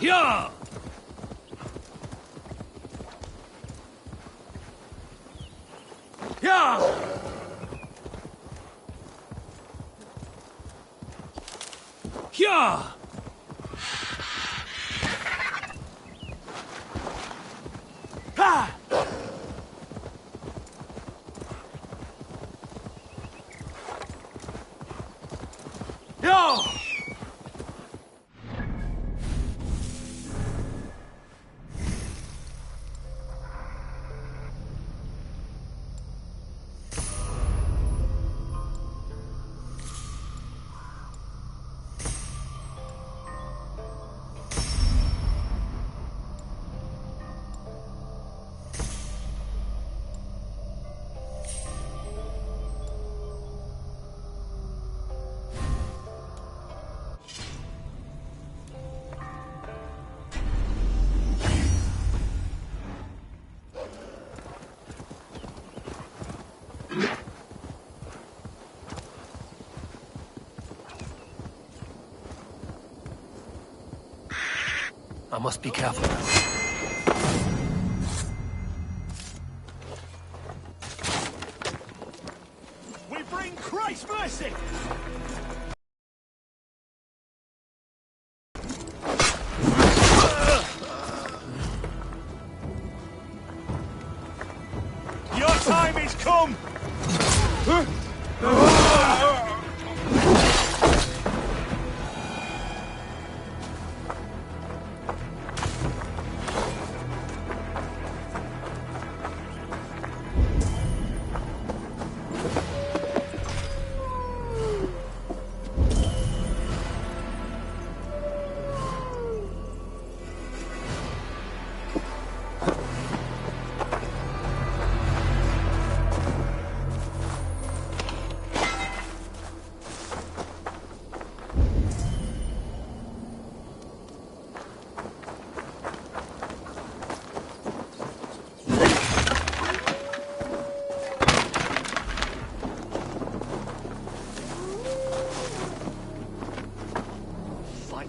Yeah! Yeah! Yeah! Ha! Yeah! I must be careful. We bring Christ's mercy! Your time is come!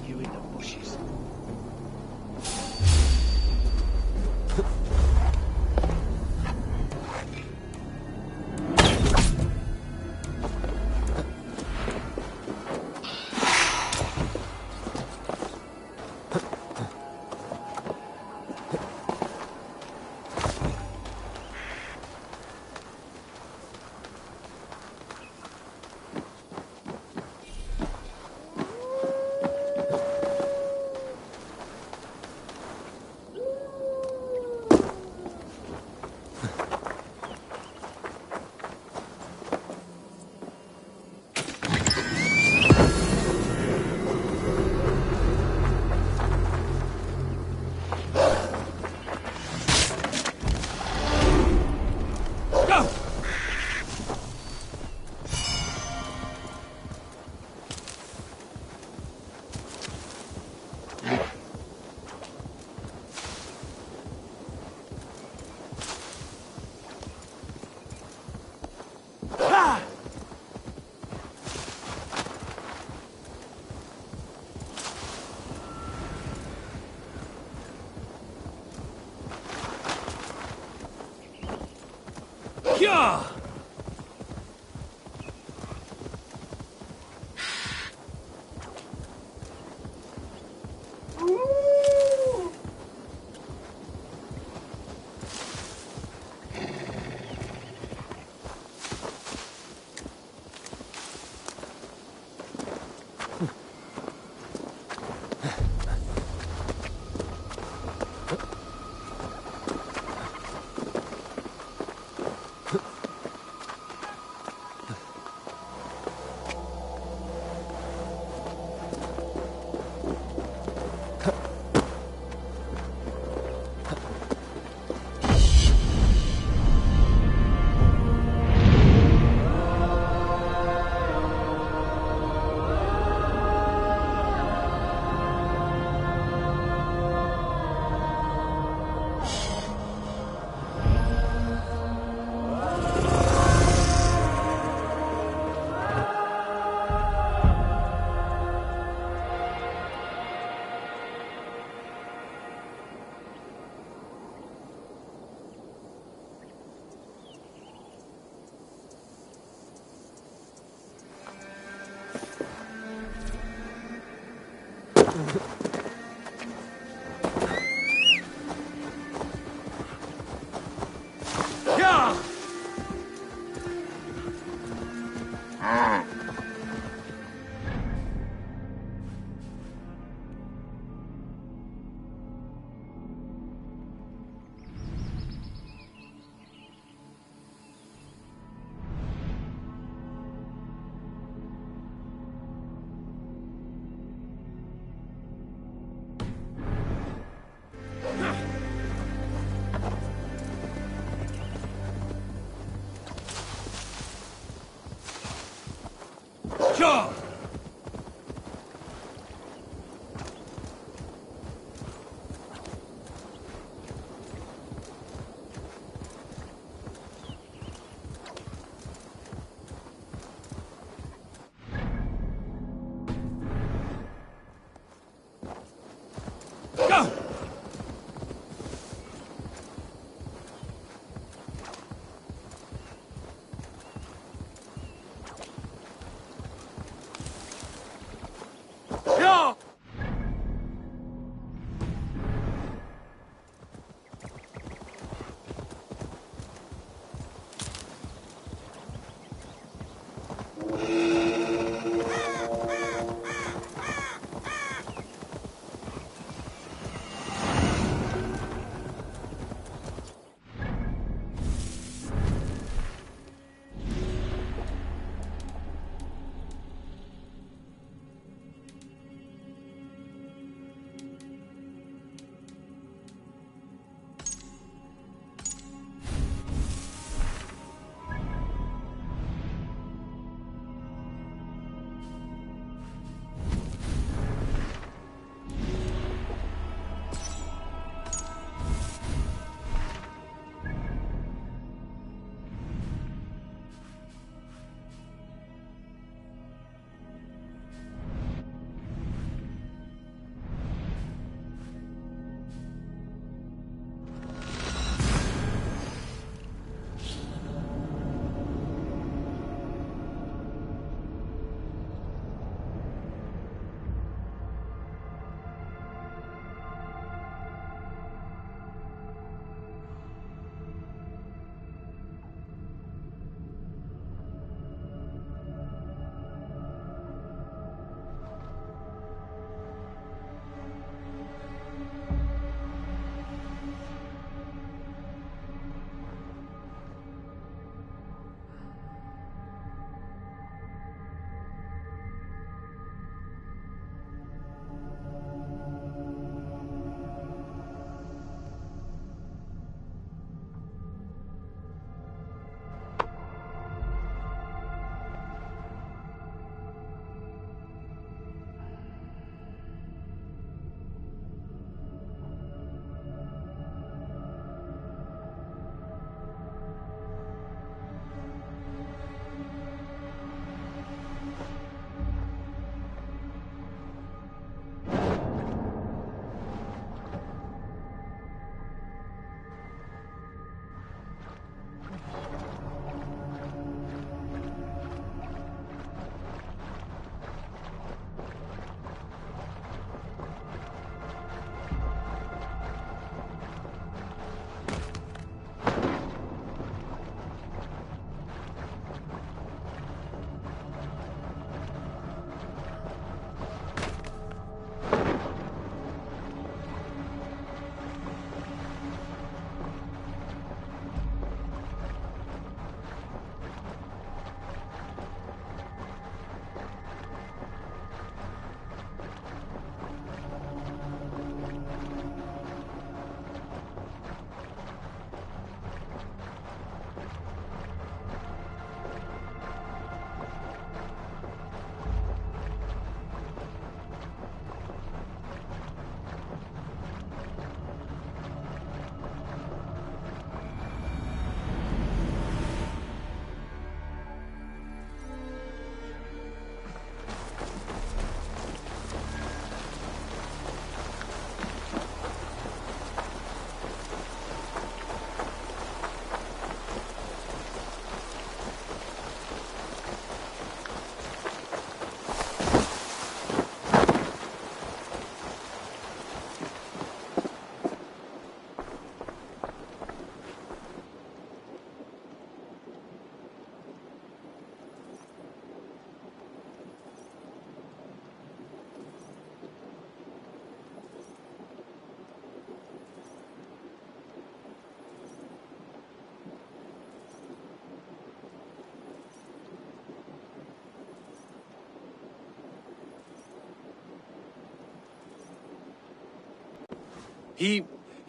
You in the bushes. Yeah! Go! Go! Go!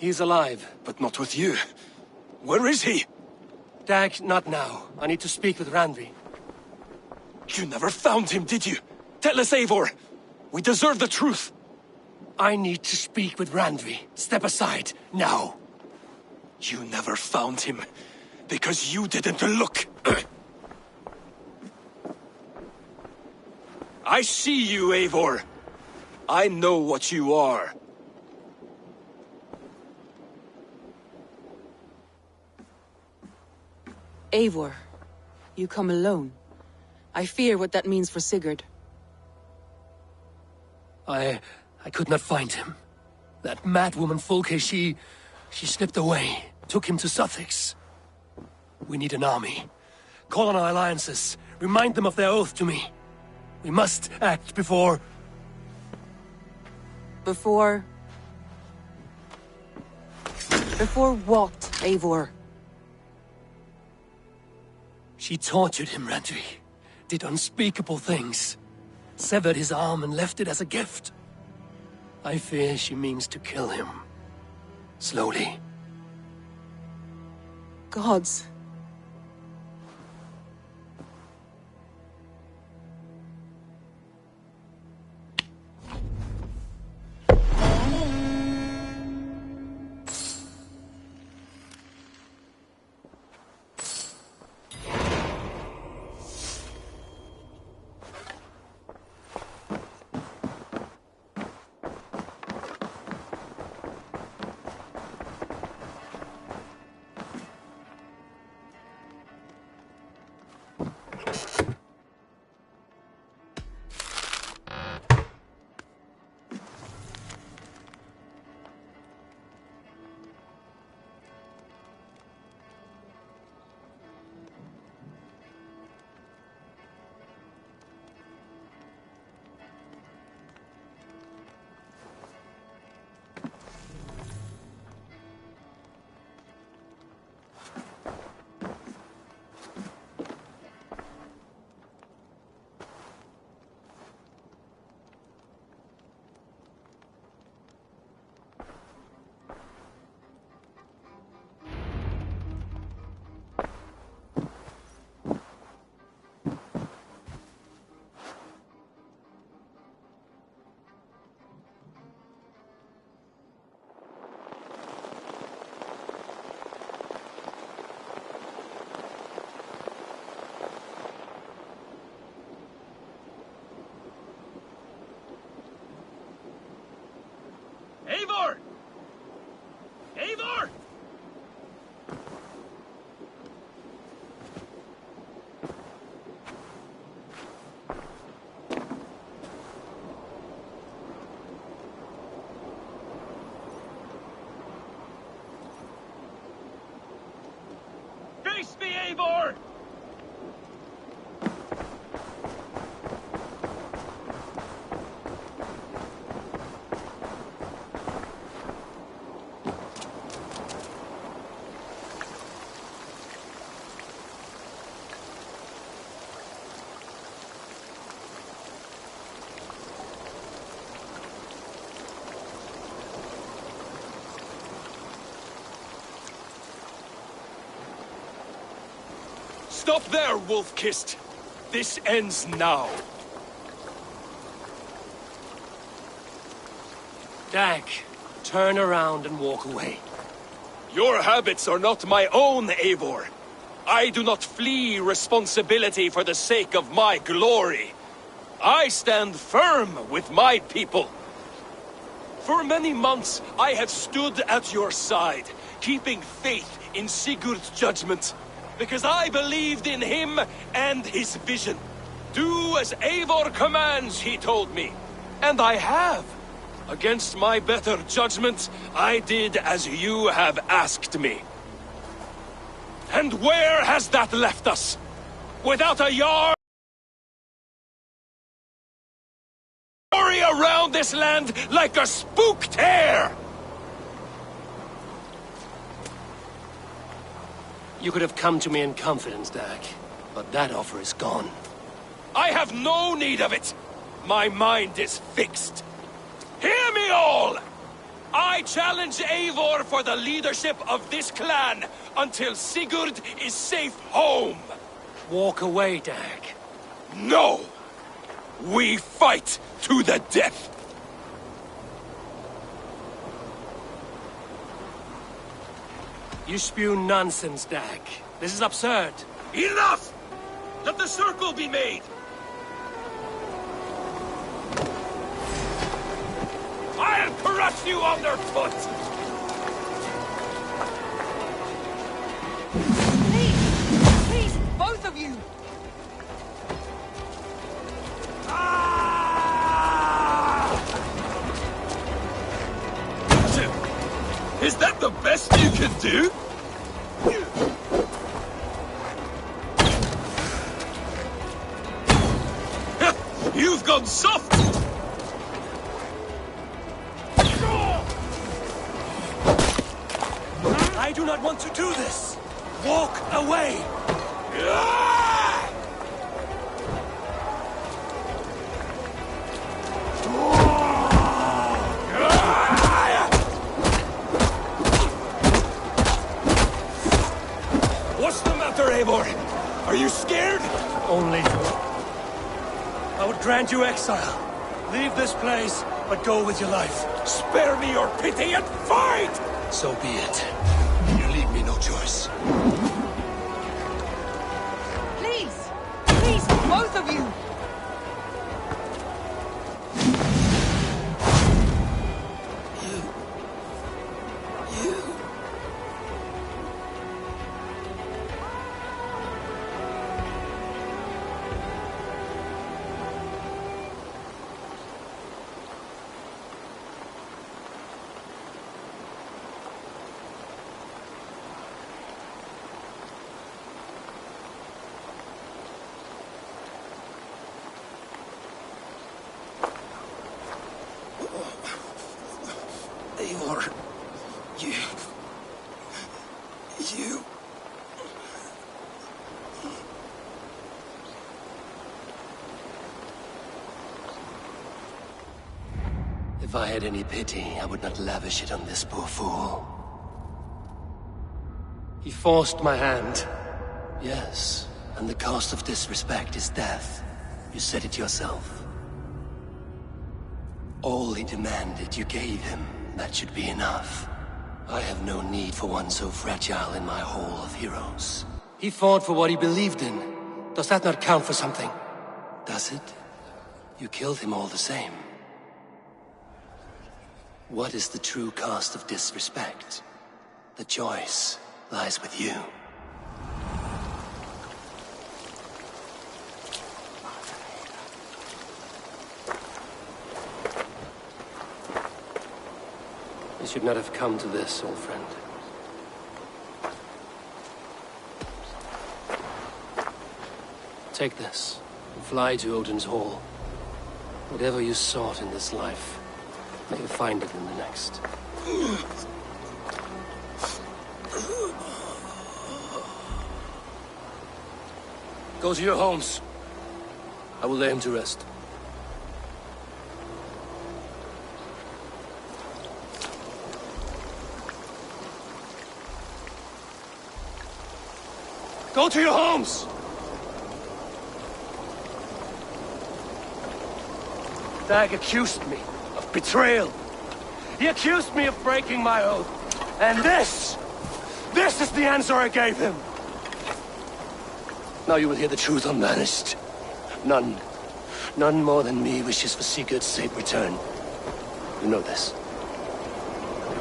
He's alive. But not with you. Where is he? Dag, not now. I need to speak with Randvi. You never found him, did you? Tell us, Eivor. We deserve the truth. I need to speak with Randvi. Step aside, now. You never found him, because you didn't look. I see you, Eivor. I know what you are. Eivor, you come alone. I fear what that means for Sigurd. I could not find him. That madwoman Folke, she slipped away, took him to Sussex. We need an army. Call on our alliances. Remind them of their oath to me. We must act before... Before what, Eivor? She tortured him, Randvi. Did unspeakable things. Severed his arm and left it as a gift. I fear she means to kill him. Slowly. Gods. Eivor! Eivor! Face me, Eivor! Stop there, Wolf-Kissed! This ends now. Dag, turn around and walk away. Your habits are not my own, Eivor. I do not flee responsibility for the sake of my glory. I stand firm with my people. For many months, I have stood at your side, keeping faith in Sigurd's judgment. Because I believed in him and his vision. Do as Eivor commands, he told me. And I have. Against my better judgment, I did as you have asked me. And where has that left us? Without a yard around this land like a spooked hare! You could have come to me in confidence, Dag, but that offer is gone. I have no need of it! My mind is fixed. Hear me all! I challenge Eivor for the leadership of this clan until Sigurd is safe home! Walk away, Dag. No! We fight to the death! You spew nonsense, Dag. This is absurd. Enough! Let the circle be made! I'll crush you underfoot! Please, both of you! Is that the best you can do? You've gone soft! I do not want to do this! Walk away! What's the matter, Eivor? Are you scared? Only I would grant you exile. Leave this place, but go with your life. Spare me your pity and fight! So be it. You leave me no choice. Please, both of you! Eivor, you... If I had any pity, I would not lavish it on this poor fool. He forced my hand. Yes, and the cost of disrespect is death. You said it yourself. All he demanded, you gave him. That should be enough. I have no need for one so fragile in my hall of heroes. He fought for what he believed in. Does that not count for something? Does it? You killed him all the same. What is the true cost of disrespect? The choice lies with you. You should not have come to this, old friend. Take this, and fly to Odin's Hall. Whatever you sought in this life, may you find it in the next. Go to your homes. I will lay him to rest. Go to your homes! Dag accused me of betrayal. He accused me of breaking my oath. And this is the answer I gave him. Now you will hear the truth unbanished. None more than me wishes for Sigurd's safe return. You know this.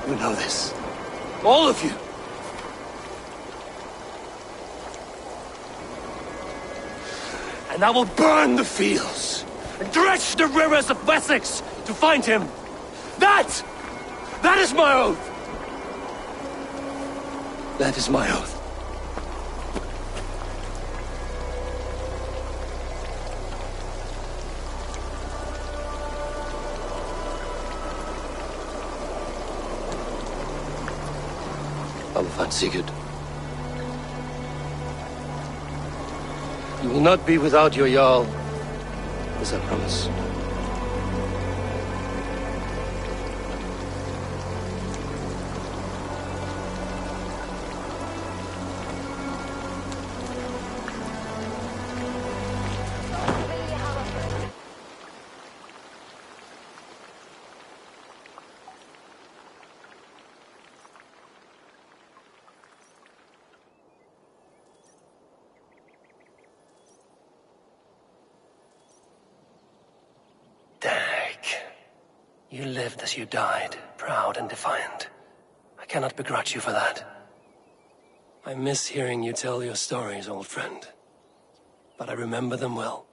You know this. All of you. And I will burn the fields, and dredge the rivers of Wessex to find him. That is my oath. That is my oath. I will find Sigurd. You will not be without your Jarl, as I promise. You lived as you died, proud and defiant. I cannot begrudge you for that. I miss hearing you tell your stories, old friend. But I remember them well.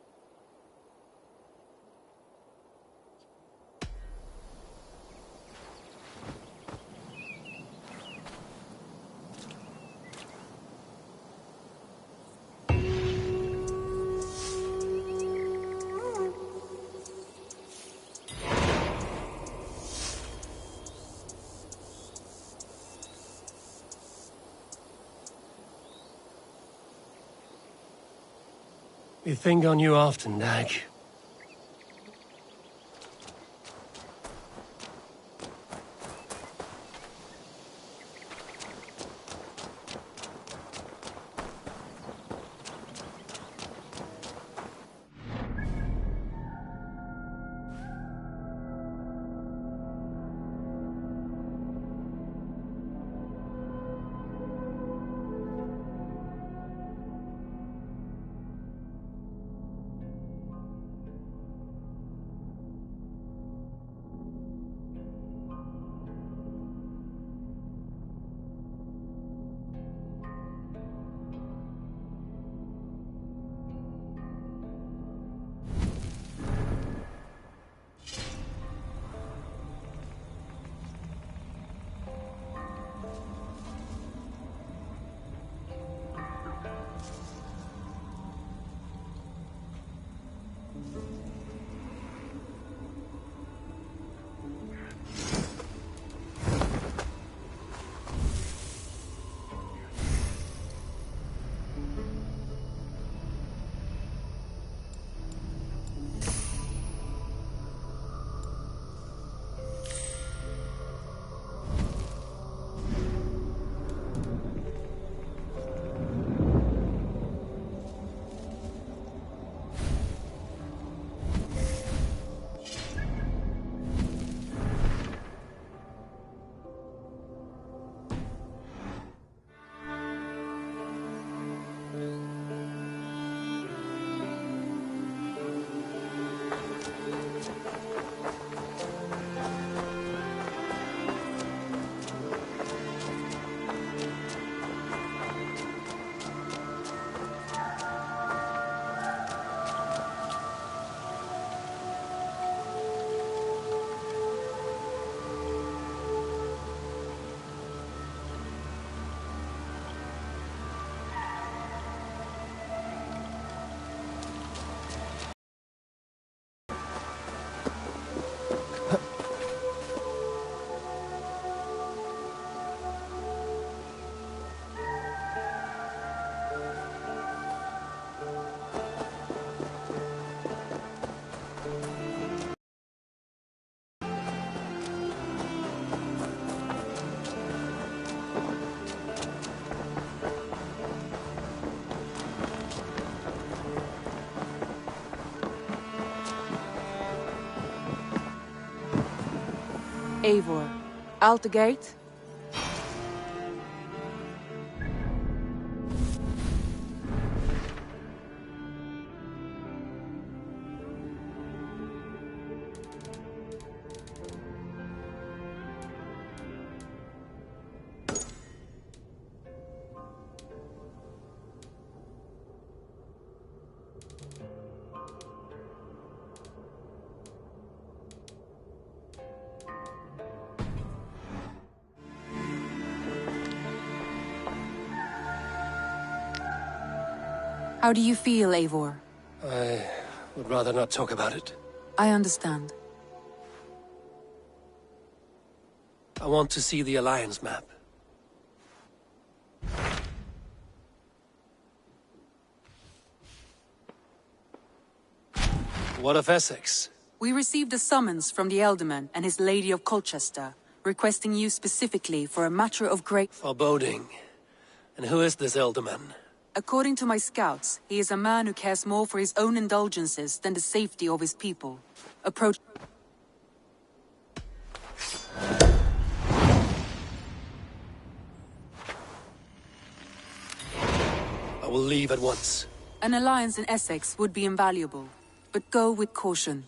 We think on you often, Dag. Eivor, out the gate? How do you feel, Eivor? I would rather not talk about it. I understand. I want to see the Alliance map. What of Essex? We received a summons from the Elderman and his Lady of Colchester, requesting you specifically for a matter of great Foreboding. And who is this Elderman? According to my scouts, he is a man who cares more for his own indulgences than the safety of his people. Approach... I will leave at once. An alliance in Essex would be invaluable, but go with caution.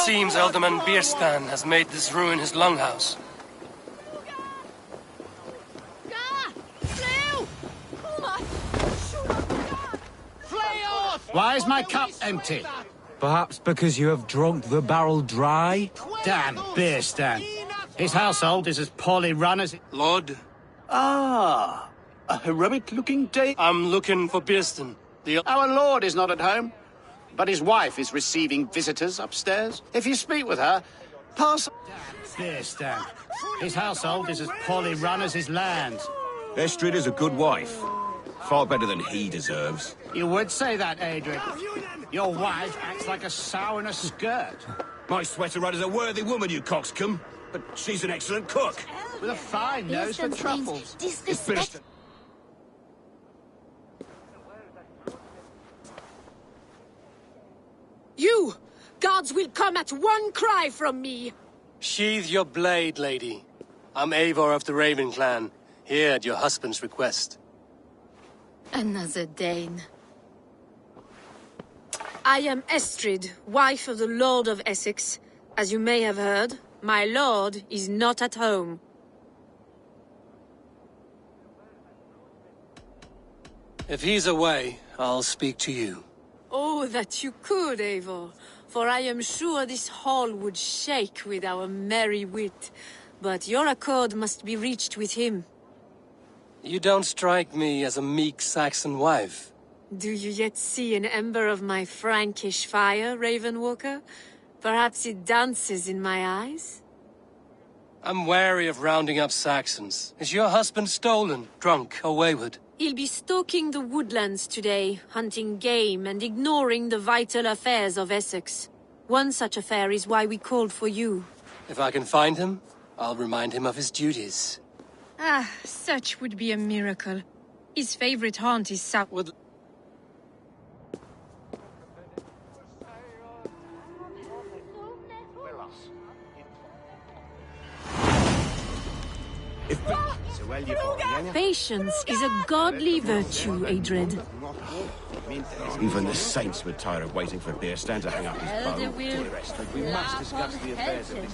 seems Alderman Bierstan has made this ruin his longhouse. Why is my cup empty? Perhaps because you have drunk the barrel dry? Damn Bierstan. His household is as poorly run as... Lord, Ah, a heroic-looking day. I'm looking for Bierstan. Our lord is not at home, but his wife is receiving visitors upstairs. If you speak with her, pass... Bierstan. His household is as poorly run as his lands. Estrid is a good wife. Far better than he deserves. You would say that, Adrian. Your wife acts like a sow in a skirt. My sweater rider's a worthy woman, you coxcomb. But she's an excellent cook. With a fine nose for truffles. Disrespect. You! Gods will come at one cry from me! Sheathe your blade, lady. I'm Eivor of the Raven Clan, here at your husband's request. Another Dane. I am Estrid, wife of the Lord of Essex. As you may have heard, my lord is not at home. If he's away, I'll speak to you. Oh, that you could, Eivor, for I am sure this hall would shake with our merry wit. But your accord must be reached with him. You don't strike me as a meek Saxon wife. Do you yet see an ember of my Frankish fire, Ravenwalker? Perhaps it dances in my eyes? I'm wary of rounding up Saxons. Is your husband stolen, drunk, or wayward? He'll be stalking the woodlands today, hunting game and ignoring the vital affairs of Essex. One such affair is why we called for you. If I can find him, I'll remind him of his duties. Ah, such would be a miracle. His favorite haunt is south. Patience is a godly virtue, Adred. Even the saints were tired of waiting for Bierstan to hang up his bow. We must discuss the affairs of this...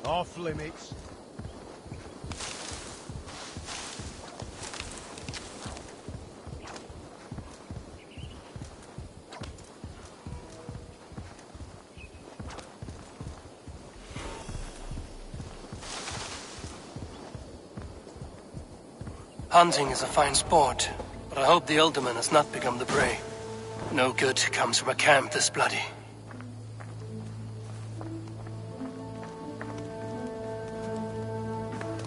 Off limits. Hunting is a fine sport, but I hope the Alderman has not become the prey. No good comes from a camp this bloody.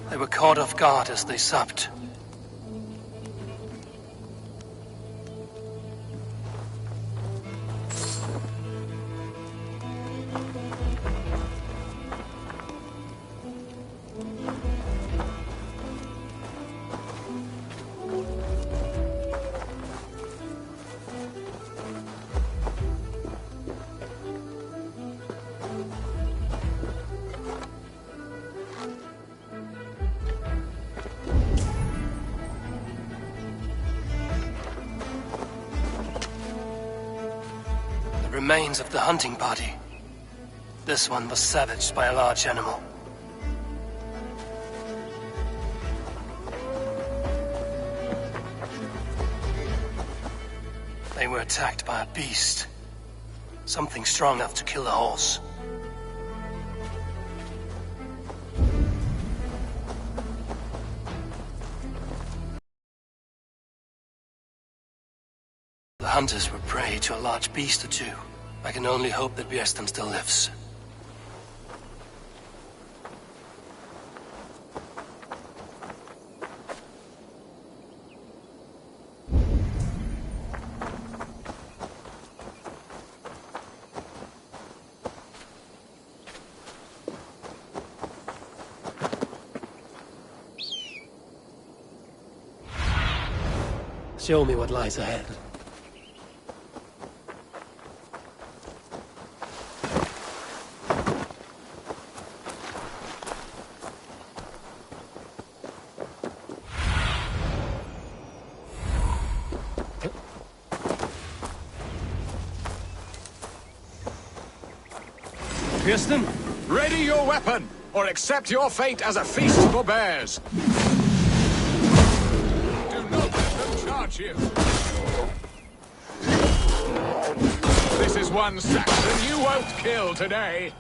They were caught off guard as they supped. Remains of the hunting party. This one was savaged by a large animal. They were attacked by a beast. Something strong enough to kill the horse. The hunters were prey to a large beast or two. I can only hope that Bjersten still lives. Show me what lies ahead. Bjersten? Ready your weapon, or accept your fate as a feast for bears. Do not let them charge you. This is one Saxon you won't kill today.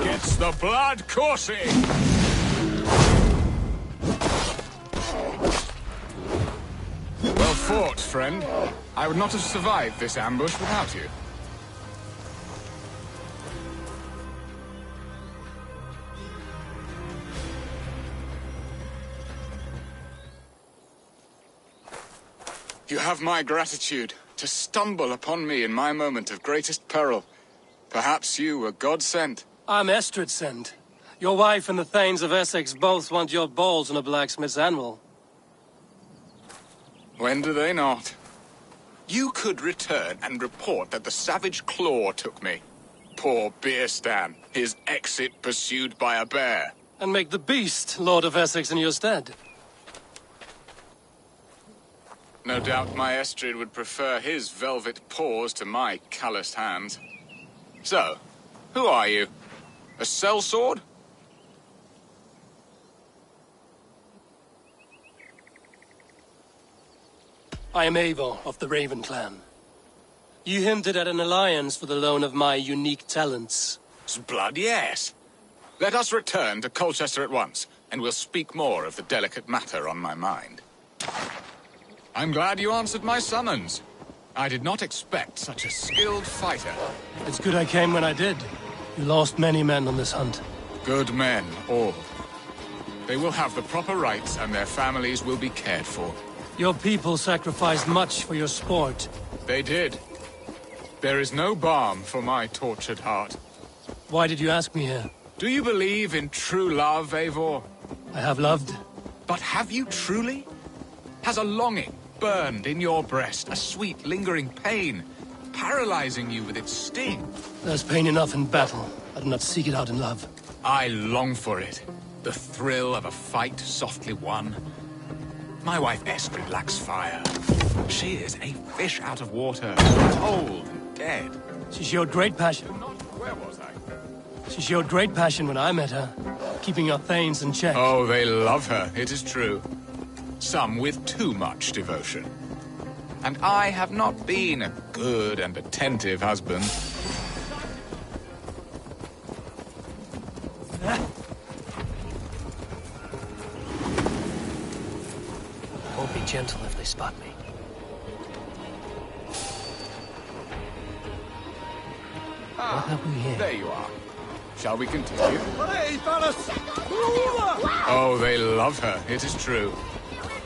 Gets the blood coursing. Well fought, friend. I would not have survived this ambush without you. You have my gratitude to stumble upon me in my moment of greatest peril. Perhaps you were God-sent. I'm Estrid sent. Your wife and the Thanes of Essex both want your balls on a blacksmith's anvil. When do they not? You could return and report that the savage Claw took me. Poor Bjersten, his exit pursued by a bear. And make the beast Lord of Essex in your stead. No doubt my Estrid would prefer his velvet paws to my calloused hands. So, who are you? A sellsword? I am Eivor of the Raven clan. You hinted at an alliance for the loan of my unique talents. Blood, yes. Let us return to Colchester at once, and we'll speak more of the delicate matter on my mind. I'm glad you answered my summons. I did not expect such a skilled fighter. It's good I came when I did. You lost many men on this hunt. Good men, all. They will have the proper rights, and their families will be cared for. Your people sacrificed much for your sport. They did. There is no balm for my tortured heart. Why did you ask me here? Do you believe in true love, Eivor? I have loved. But have you truly? Has a longing burned in your breast, a sweet, lingering pain, paralyzing you with its sting? There's pain enough in battle. I do not seek it out in love. I long for it. The thrill of a fight softly won. My wife Estrid lacks fire. She is a fish out of water, cold and dead. She showed great passion. Where was I? She showed great passion when I met her, keeping your Thanes in check. Oh, they love her, it is true. Some with too much devotion. And I have not been a good and attentive husband. Won't be gentle if they spot me. What have we here? There you are. Shall we continue? Oh, they love her, it is true.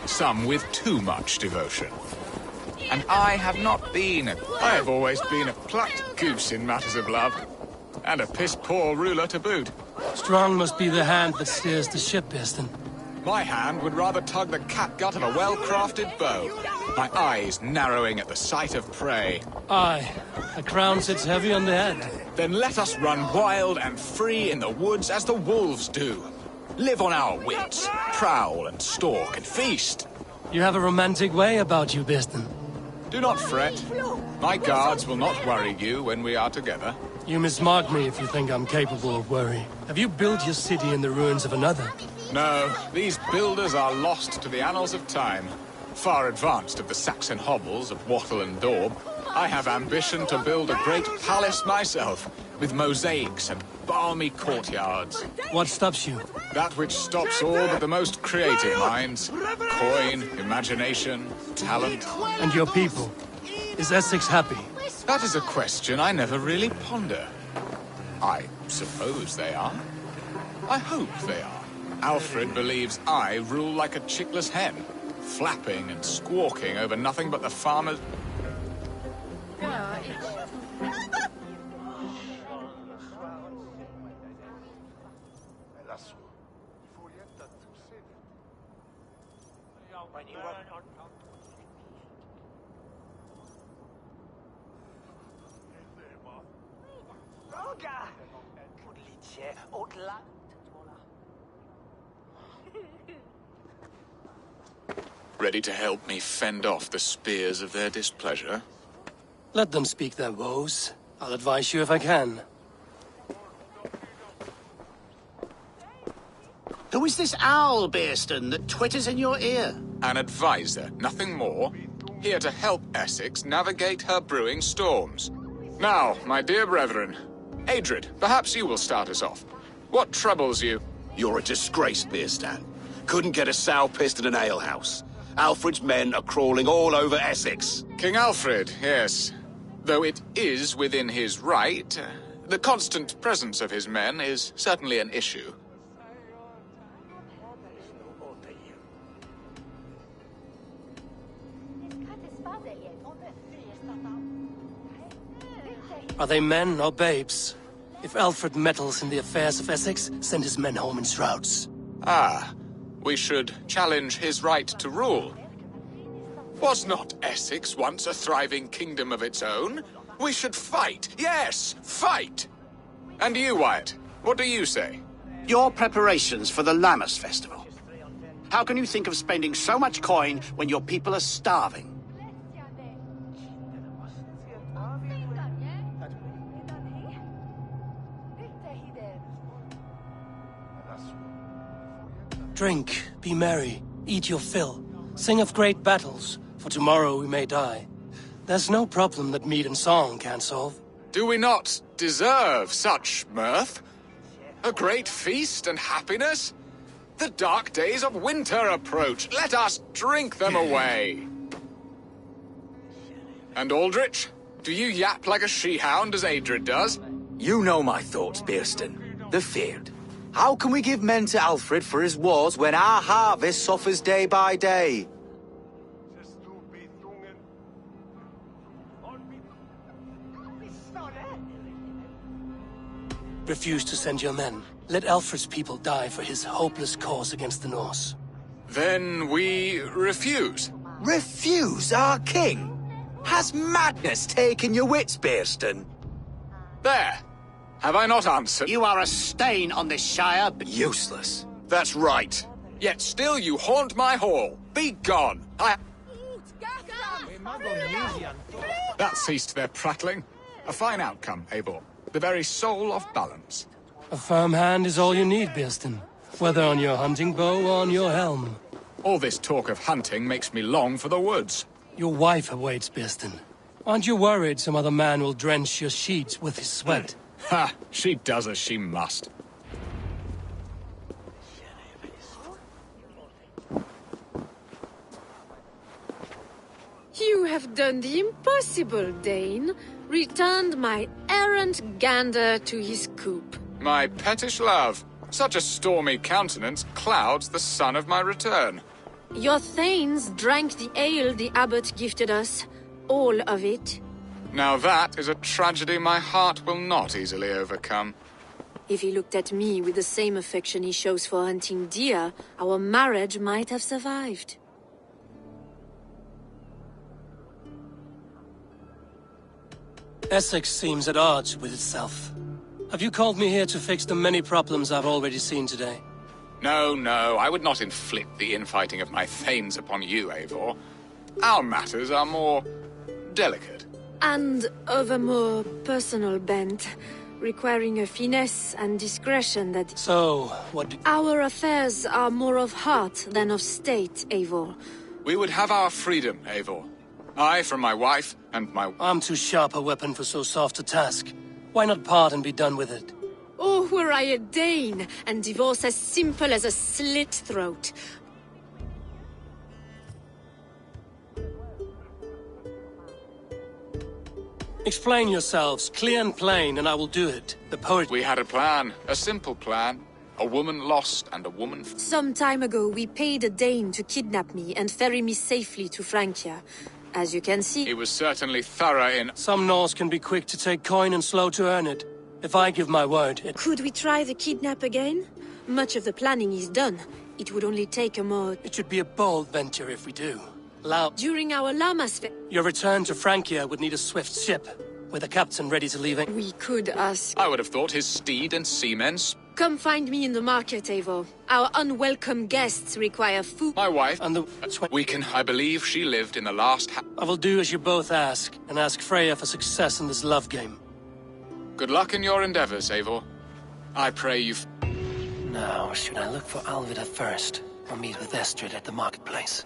Some with too much devotion. And I have not been I have always been a plucked goose in matters of love. And a piss-poor ruler to boot. Strong must be the hand that steers the ship, Bjersten. My hand would rather tug the catgut of a well-crafted bow. My eyes narrowing at the sight of prey. Aye, a crown sits heavy on the head. Then let us run wild and free in the woods as the wolves do. Live on our wits, prowl and stalk and feast. You have a romantic way about you, Bjersten. Do not fret. My guards will not worry you when we are together. You mismark me if you think I'm capable of worry. Have you built your city in the ruins of another? No, these builders are lost to the annals of time. Far advanced of the Saxon hovels of Wattle and Daub, I have ambition to build a great palace myself, with mosaics and balmy courtyards. What stops you? That which stops all but the most creative minds. Coin, imagination, talent. And your people? Is Essex happy? That is a question I never really ponder. I suppose they are. I hope they are. Alfred believes I rule like a chickless hen, flapping and squawking over nothing but the farmers. Ready to help me fend off the spears of their displeasure? Let them speak their woes. I'll advise you if I can. Who is this owl, Bearston, that twitters in your ear? An advisor, nothing more. Here to help Essex navigate her brewing storms. Now, my dear brethren, Adrid, perhaps you will start us off. What troubles you? You're a disgrace, Beerstan. Couldn't get a sow pissed in an alehouse. Alfred's men are crawling all over Essex. King Alfred, yes. Though it is within his right, the constant presence of his men is certainly an issue. Are they men or babes? If Alfred meddles in the affairs of Essex, send his men home in shrouds. Ah, we should challenge his right to rule. Was not Essex once a thriving kingdom of its own? We should fight, yes, fight! And you, Wyatt, what do you say? Your preparations for the Lammas festival. How can you think of spending so much coin when your people are starving? Drink, be merry, eat your fill, sing of great battles, for tomorrow we may die. There's no problem that meat and song can't solve. Do we not deserve such mirth? A great feast and happiness? The dark days of winter approach. Let us drink them away. And Aldrich, do you yap like a she-hound as Adrid does? You know my thoughts, Bearston. They're feared. How can we give men to Alfred for his wars when our harvest suffers day by day? Refuse to send your men. Let Alfred's people die for his hopeless cause against the Norse. Then we refuse. Refuse our king? Has madness taken your wits, Bearston? There. Have I not answered? You are a stain on this shire. Useless. That's right. Yet still you haunt my hall. Be gone. That ceased their prattling. A fine outcome, Eivor. The very soul of balance. A firm hand is all you need, Bearston. Whether on your hunting bow or on your helm. All this talk of hunting makes me long for the woods. Your wife awaits, Bearston. Aren't you worried some other man will drench your sheets with his sweat? Ha! She does as she must. You have done the impossible, Dane. Returned my errant gander to his coop. My pettish love. Such a stormy countenance clouds the sun of my return. Your thanes drank the ale the abbot gifted us. All of it. Now that is a tragedy my heart will not easily overcome. If he looked at me with the same affection he shows for hunting deer, our marriage might have survived. Essex seems at odds with itself. Have you called me here to fix the many problems I've already seen today? No, no, I would not inflict the infighting of my thanes upon you, Eivor. Our matters are more delicate. And of a more personal bent, requiring a finesse and discretion that... So, what do... Our affairs are more of heart than of state, Eivor. We would have our freedom, Eivor. I from my wife, and my... I'm too sharp a weapon for so soft a task. Why not part and be done with it? Oh, were I a Dane, and divorce as simple as a slit throat. Explain yourselves, clear and plain, and I will do it. The poet... We had a plan, a simple plan. A woman lost and a woman... Some time ago, we paid a Dane to kidnap me and ferry me safely to Francia. As you can see... He was certainly thorough in... Some Norse can be quick to take coin and slow to earn it. If I give my word, it... Could we try the kidnap again? Much of the planning is done. It would only take a more... It should be a bold venture if we do. During our Lamas... Your return to Francia would need a swift ship, with a captain ready to leave it. We could ask... I would have thought his steed and seamen... Come find me in the market, Eivor. Our unwelcome guests require food. My wife... And the... I believe she lived in the last... I will do as you both ask, and ask Freya for success in this love game. Good luck in your endeavors, Eivor. I pray you... Now, should I look for Alvida first, or meet with Estrid at the marketplace?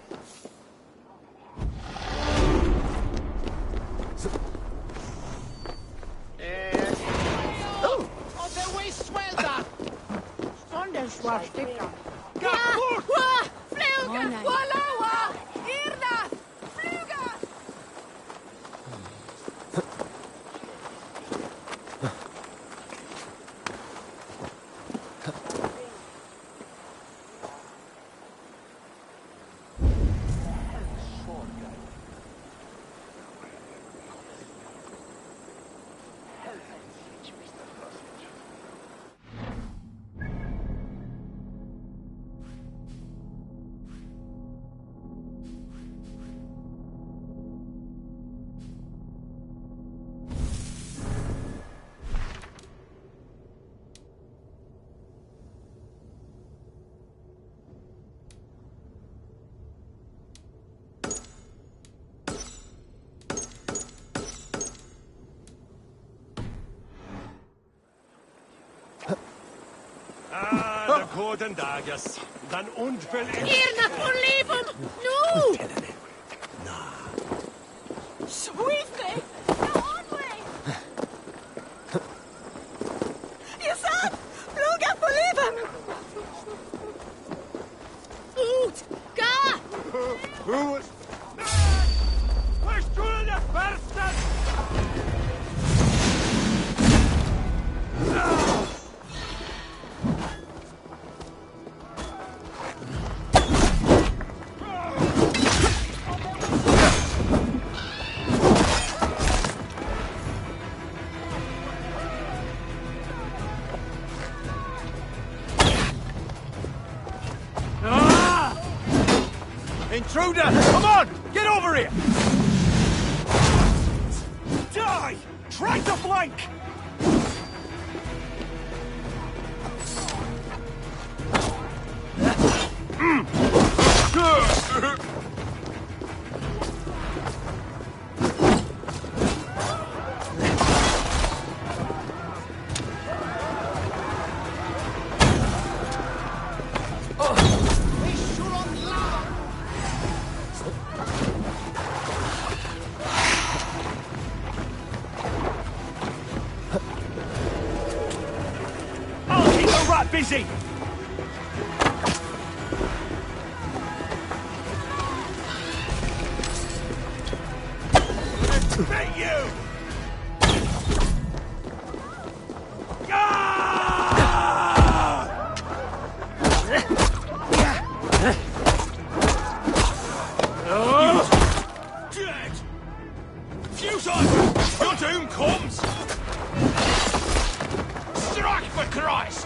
Guten Tages. Dann unverletzt. Irna, por leven! No! Swiftly! Go on, way! Yes, sir! Fluga por leven! Ut! Ga! Who was... Where's the bastard? Intruder! Come on! Get over here! Die! Try to flank! Busy! Get you! Dead! Futile! Your doom comes! Strike for Christ!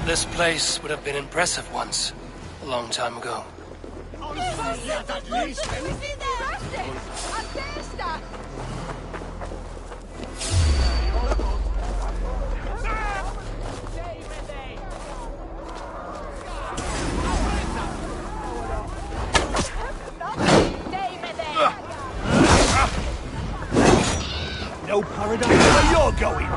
This place would have been impressive once, a long time ago. corridor where you're going!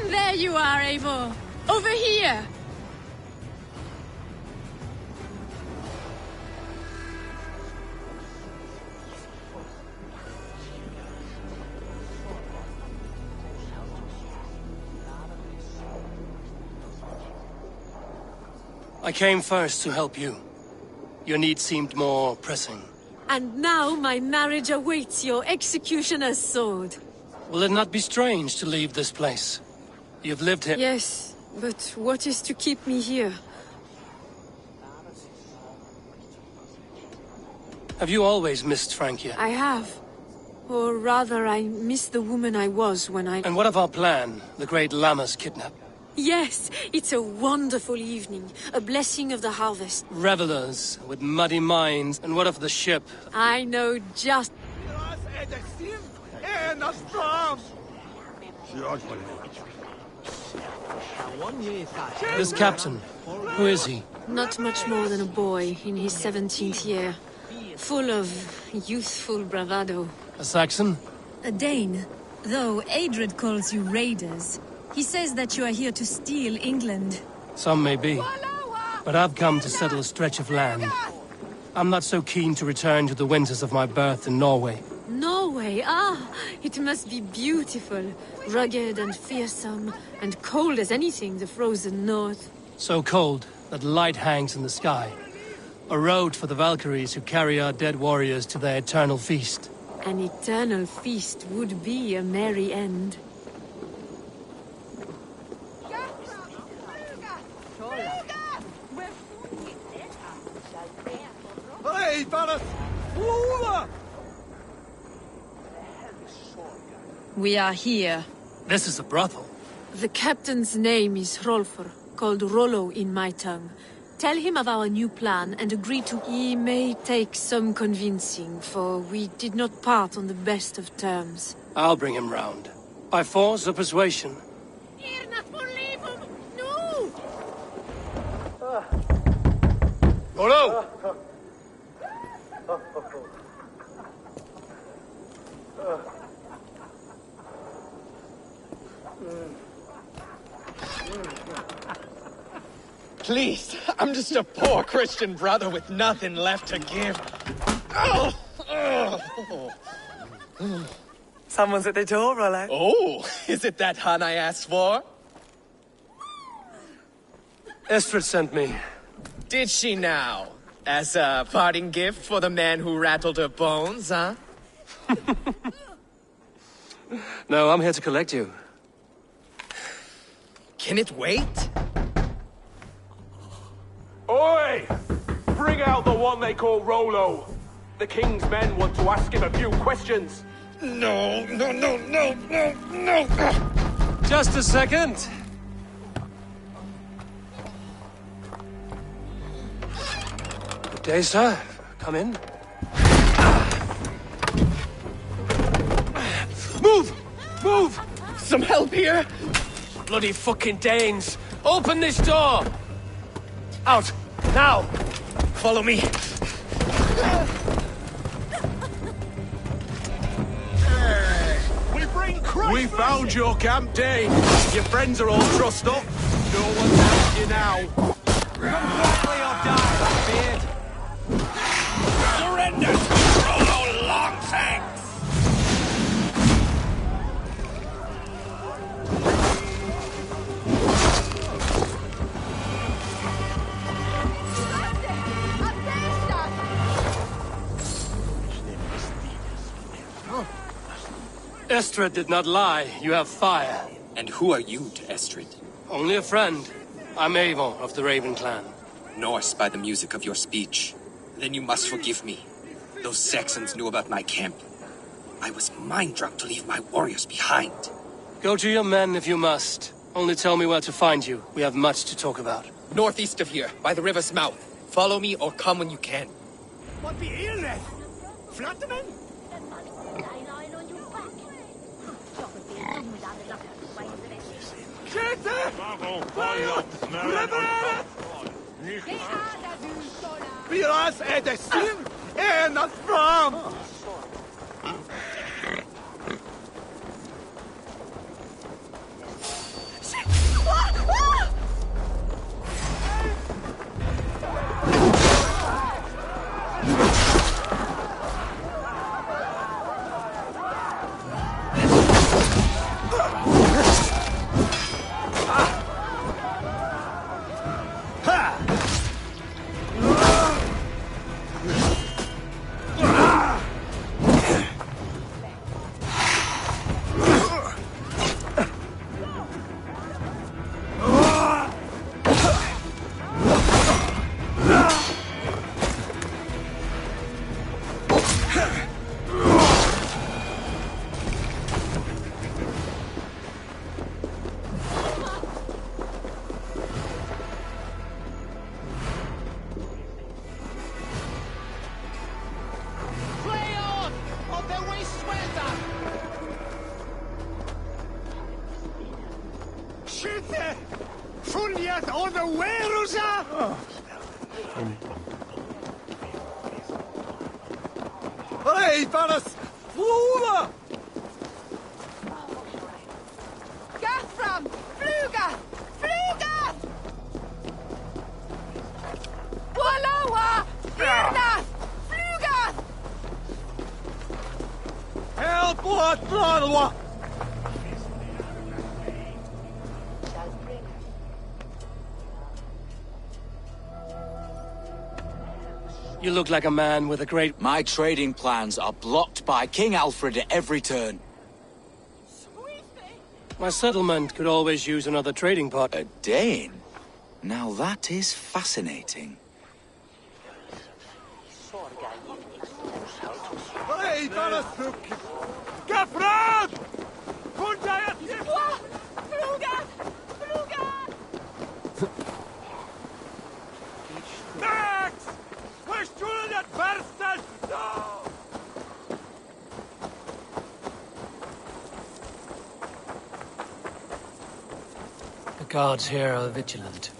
There you are, Eivor. Over here. I came first to help you. Your need seemed more pressing. And now my marriage awaits your executioner's sword. Will it not be strange to leave this place? You've lived here— Yes, but what is to keep me here? Have you always missed Francia? I have. Or rather, I miss the woman I was when I— And what of our plan? The great Llama's kidnap? Yes, it's a wonderful evening. A blessing of the harvest. Revelers with muddy minds. And what of the ship? I know just— This captain, who is he? Not much more than a boy in his 17th year. Full of youthful bravado. A Saxon? A Dane, though Adred calls you raiders. He says that you are here to steal England. Some may be. But I've come to settle a stretch of land. I'm not so keen to return to the winters of my birth in Norway. Norway, it must be beautiful. Rugged and fearsome, and cold as anything, the frozen north. So cold that light hangs in the sky. A road for the Valkyries who carry our dead warriors to their eternal feast. An eternal feast would be a merry end. We are here. This is a brothel. The captain's name is Hrolfr, called Rollo in my tongue. Tell him of our new plan and agree to— He may take some convincing, for we did not part on the best of terms. I'll bring him round. By force or persuasion. No! Rollo! Please, I'm just a poor Christian brother with nothing left to give. Someone's at the door, Rollo. Oh, is it that hun I asked for? Estrid sent me. Did she now? As a parting gift for the man who rattled her bones, huh? No, I'm here to collect you. Can it wait? Oi! Bring out the one they call Rollo. The king's men want to ask him a few questions. No. Just a second. Good day, sir. Come in. Move! Move! Some help here? Bloody fucking Danes! Open this door! Out! Now! Follow me. We found your camp, Dane. Your friends are all trussed up. No one's after you now. Come quickly or die, Blackbeard! Surrender to Rollo Longfangs! Estrid did not lie. You have fire. And who are you to Estrid? Only a friend. I'm Eivor of the Raven clan. Norse by the music of your speech. Then you must forgive me. Those Saxons knew about my camp. I was mind-drunk to leave my warriors behind. Go to your men if you must. Only tell me where to find you. We have much to talk about. Northeast of here, by the river's mouth. Follow me or come when you can. What be illness? Flatterman? Biras är det sin ena fram! Hej, Paras! Fluga! Gathram! Fluga! Fluga! Walawa! Irna! Fluga! Help what, Bradwa! You look like a man with a great... My trading plans are blocked by King Alfred at every turn. My settlement could always use another trading partner. A Dane? Now that is fascinating. Hej, Paras! Gafrad! Fundajat! Fluga! Fluga! Max! Weź czule nad wersal! No! The guards here are vigilant.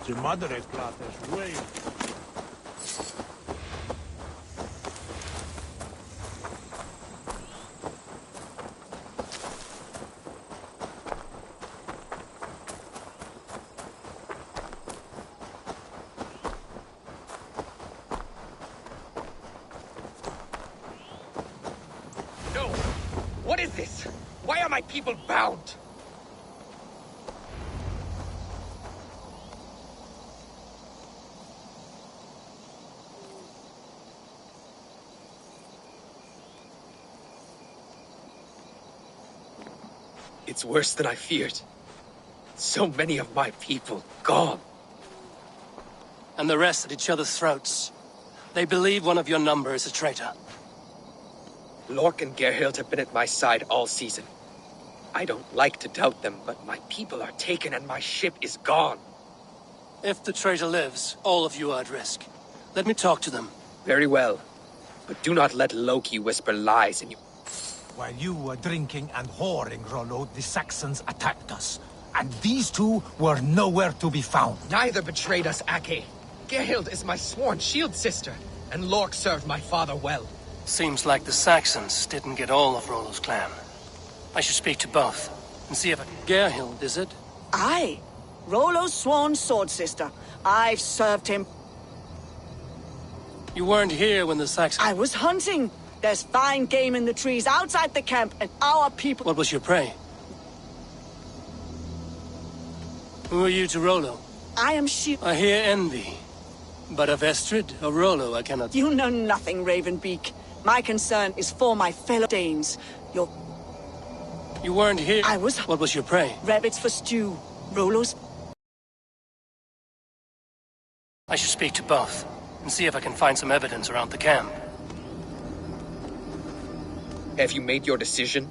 Czy madre plates, way. No! What is this? Why are my people bound? It's worse than I feared. So many of my people gone. And the rest at each other's throats. They believe one of your number is a traitor. Lork and Gerhild have been at my side all season. I don't like to doubt them, but my people are taken and my ship is gone. If the traitor lives, all of you are at risk. Let me talk to them. Very well. But do not let Loki whisper lies in you. While you were drinking and whoring, Rollo, the Saxons attacked us. And these two were nowhere to be found. Neither betrayed us, Ake. Gerhild is my sworn shield sister, and Lork served my father well. Seems like the Saxons didn't get all of Rollo's clan. I should speak to both, and see if Gerhild, is it? Aye. Rollo's sworn sword sister. I've served him. You weren't here when the Saxons... I was hunting. There's fine game in the trees outside the camp, and our people... What was your prey? Who are you to Rollo? I am she. I hear envy. But of Estrid or Rollo, I cannot... You know nothing, Ravenbeak. My concern is for my fellow Danes. You weren't here. I was... What was your prey? Rabbits for stew. Rollo's... I should speak to both, and see if I can find some evidence around the camp. Have you made your decision?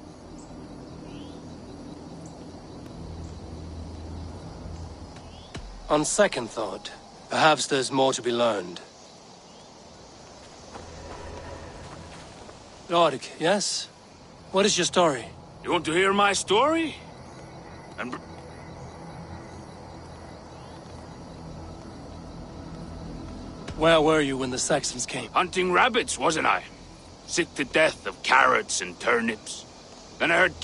On second thought, perhaps there's more to be learned. Lord, yes? What is your story? You want to hear my story? Where were you when the Saxons came? Hunting rabbits, wasn't I? Sick to death of carrots and turnips. Then I heard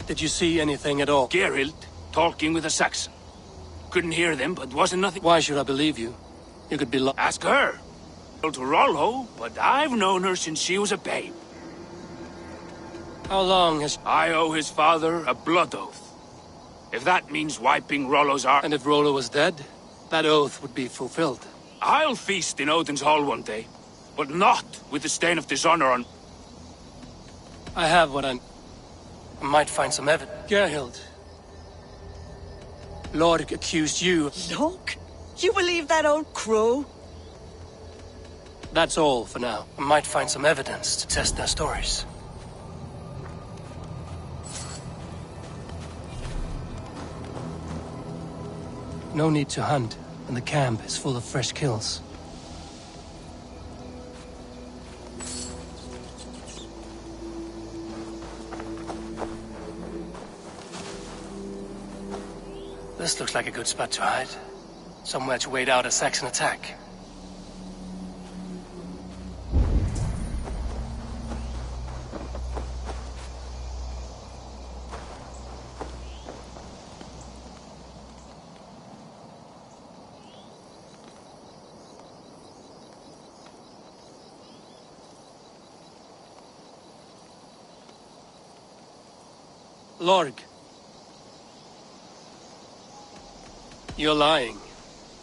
Did you see anything at all? Gerhild talking with a Saxon. Couldn't hear them, but wasn't nothing. Why should I believe you? You could be Ask her. To Rollo, but I've known her since she was a babe. How long has... I owe his father a blood oath. If that means wiping Rollo's arm... And if Rollo was dead, that oath would be fulfilled. I'll feast in Odin's hall one day, but not with the stain of dishonor on... I have what I might find some evidence. Gerhild. Lord accused you... Look, you believe that old crow? That's all for now. I might find some evidence to test their stories. No need to hunt, and the camp is full of fresh kills. This looks like a good spot to hide. Somewhere to wait out a Saxon attack. Lorg. You're lying.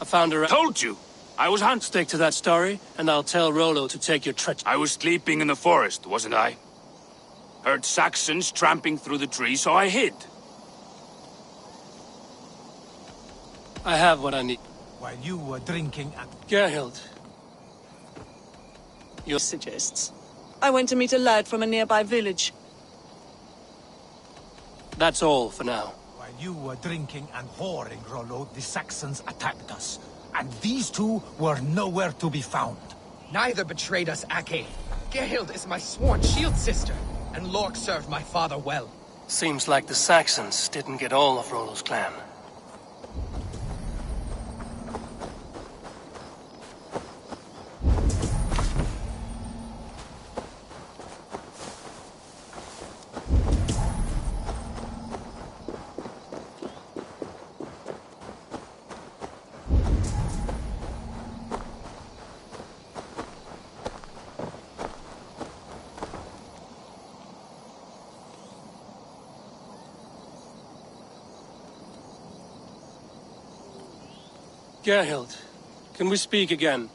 I found her... Told you! I was hunting. Stick to that story, and I'll tell Rollo to take your treachery. I was sleeping in the forest, wasn't I? Heard Saxons tramping through the trees, so I hid. I have what I need. While you were drinking at... Gerhild. You suggests. I went to meet a lad from a nearby village. That's all for now. While you were drinking and whoring, Rollo, the Saxons attacked us. And these two were nowhere to be found. Neither betrayed us, Ake. Gerhild is my sworn shield sister, and Lork served my father well. Seems like the Saxons didn't get all of Rollo's clan. Gerhild, can we speak again?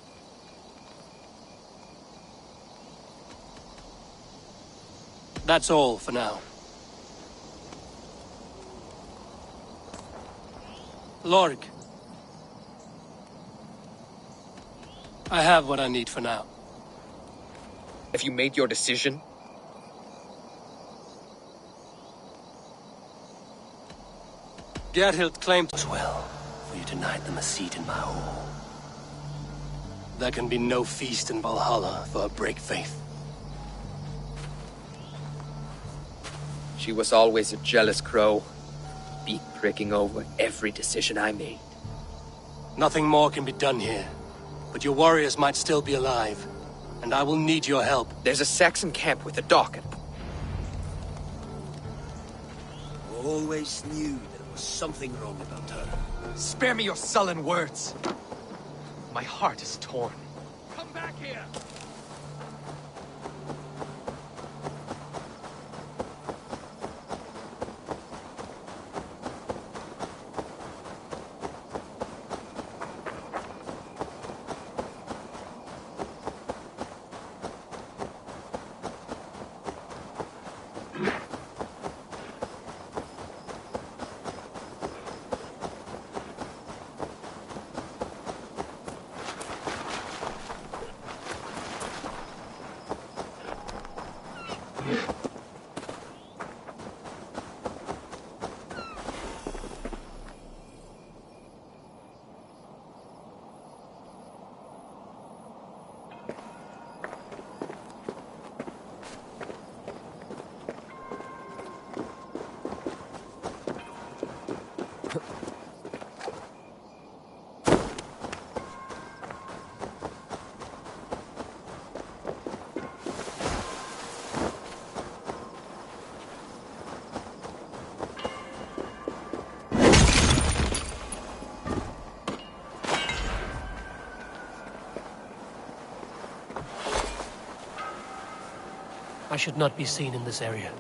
That's all for now. Lorg. I have what I need for now. Have you made your decision? Gerhild claimed as well. You denied them a seat in my hall. There can be no feast in Valhalla for a break faith. She was always a jealous crow, beak pricking over every decision I made. Nothing more can be done here, but your warriors might still be alive, and I will need your help. There's a Saxon camp with a dock. Always knew there was something wrong about her. Spare me your sullen words. My heart is torn. Come back here! I should not be seen in this area.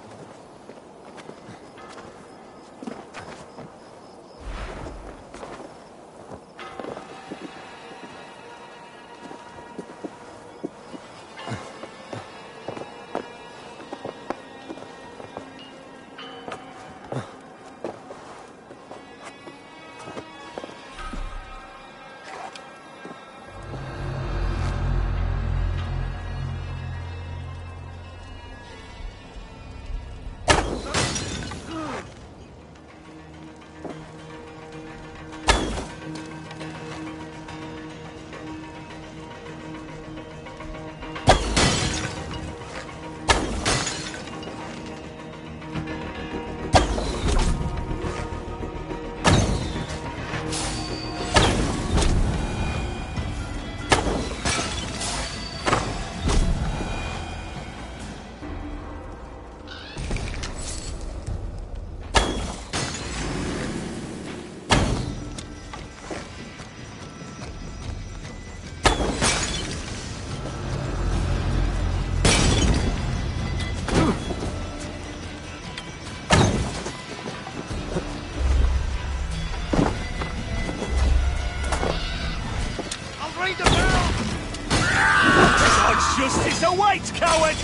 Justice awaits, coward!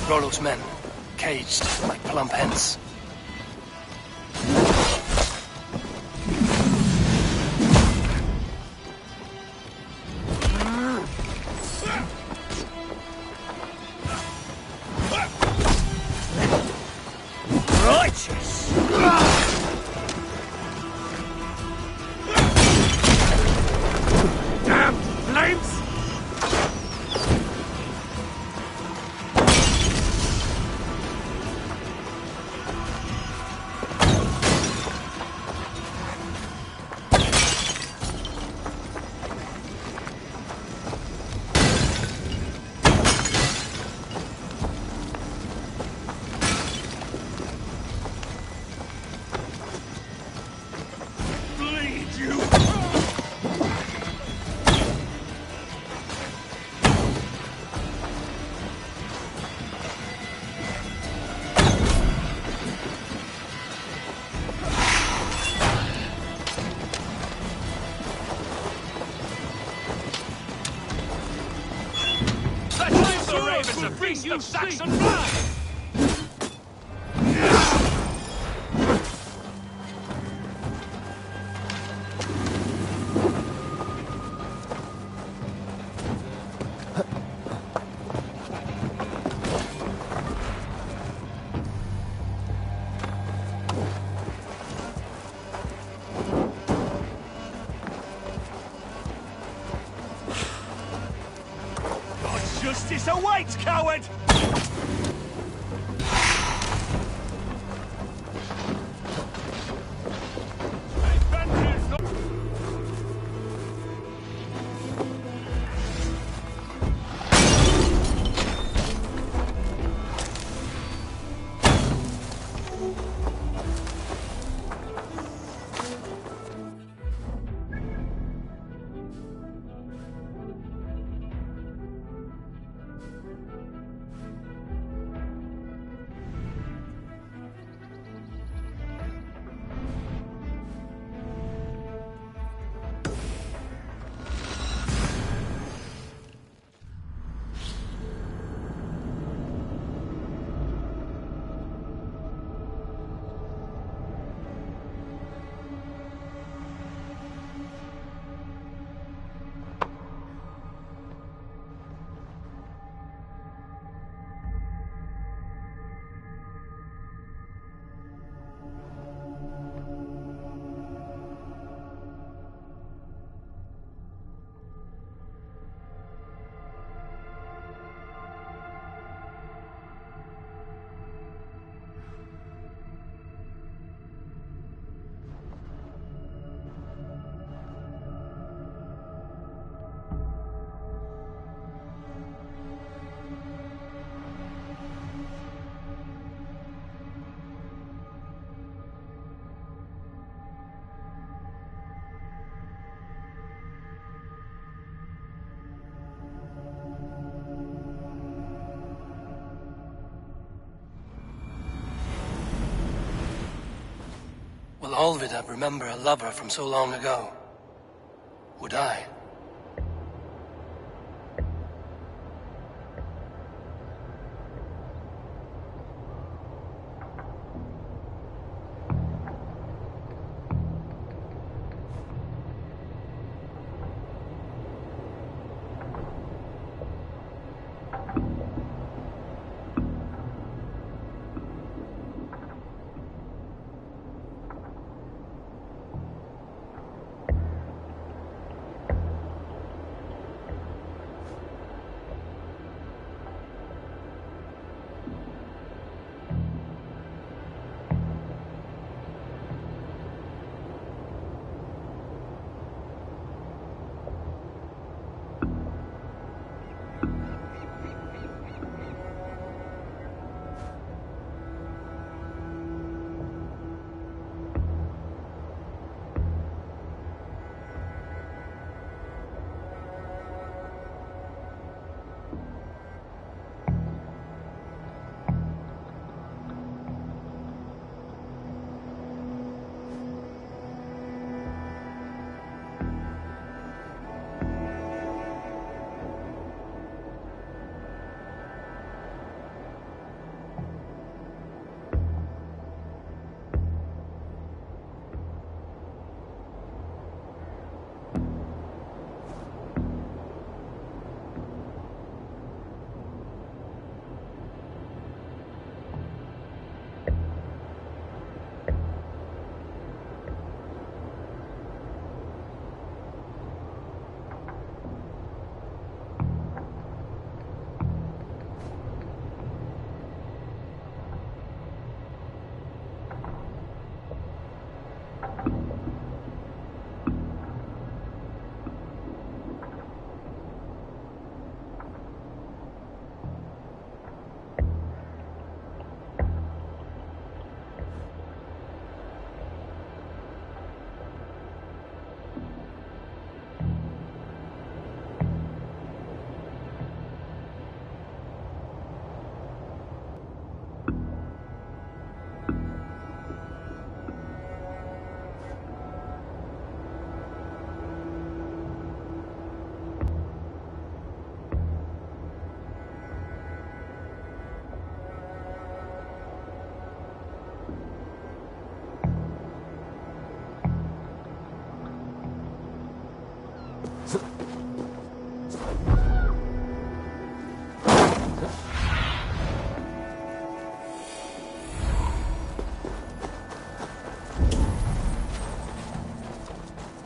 Rollo's men, caged like plump hens. Righteous! Damn flames! A feast of Saxon blood! Justice awaits, coward! Will Olvida remember a lover from so long ago? Would I?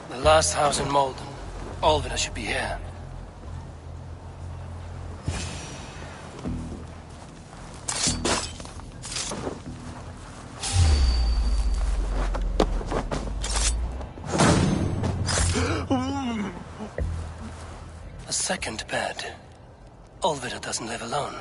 The last house in Malden. Olvida should be here. A second bed. Olvida doesn't live alone.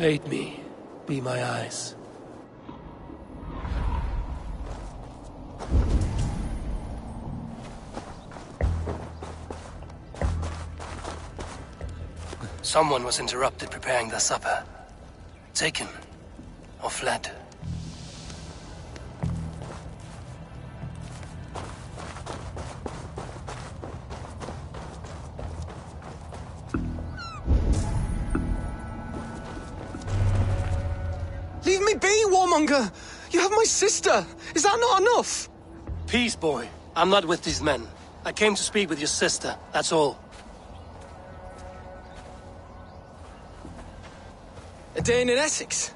Aid me. Be my eyes. Someone was interrupted preparing the supper. Taken. Or fled. Leave me be, warmonger! You have my sister! Is that not enough? Peace, boy. I'm not with these men. I came to speak with your sister, that's all. A day in Essex.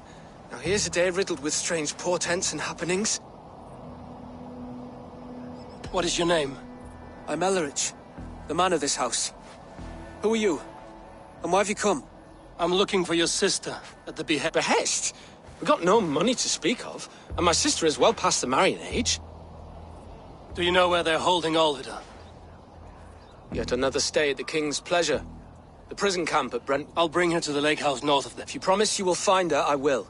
Now here's a day riddled with strange portents and happenings. What is your name? I'm Ellerich, the man of this house. Who are you? And why have you come? I'm looking for your sister at the behest. Behest? We've got no money to speak of, and my sister is well past the marrying age. Do you know where they're holding Olvida? Yet another stay at the King's pleasure. The prison camp at Brent. I'll bring her to the lake house north of there. If you promise you will find her, I will.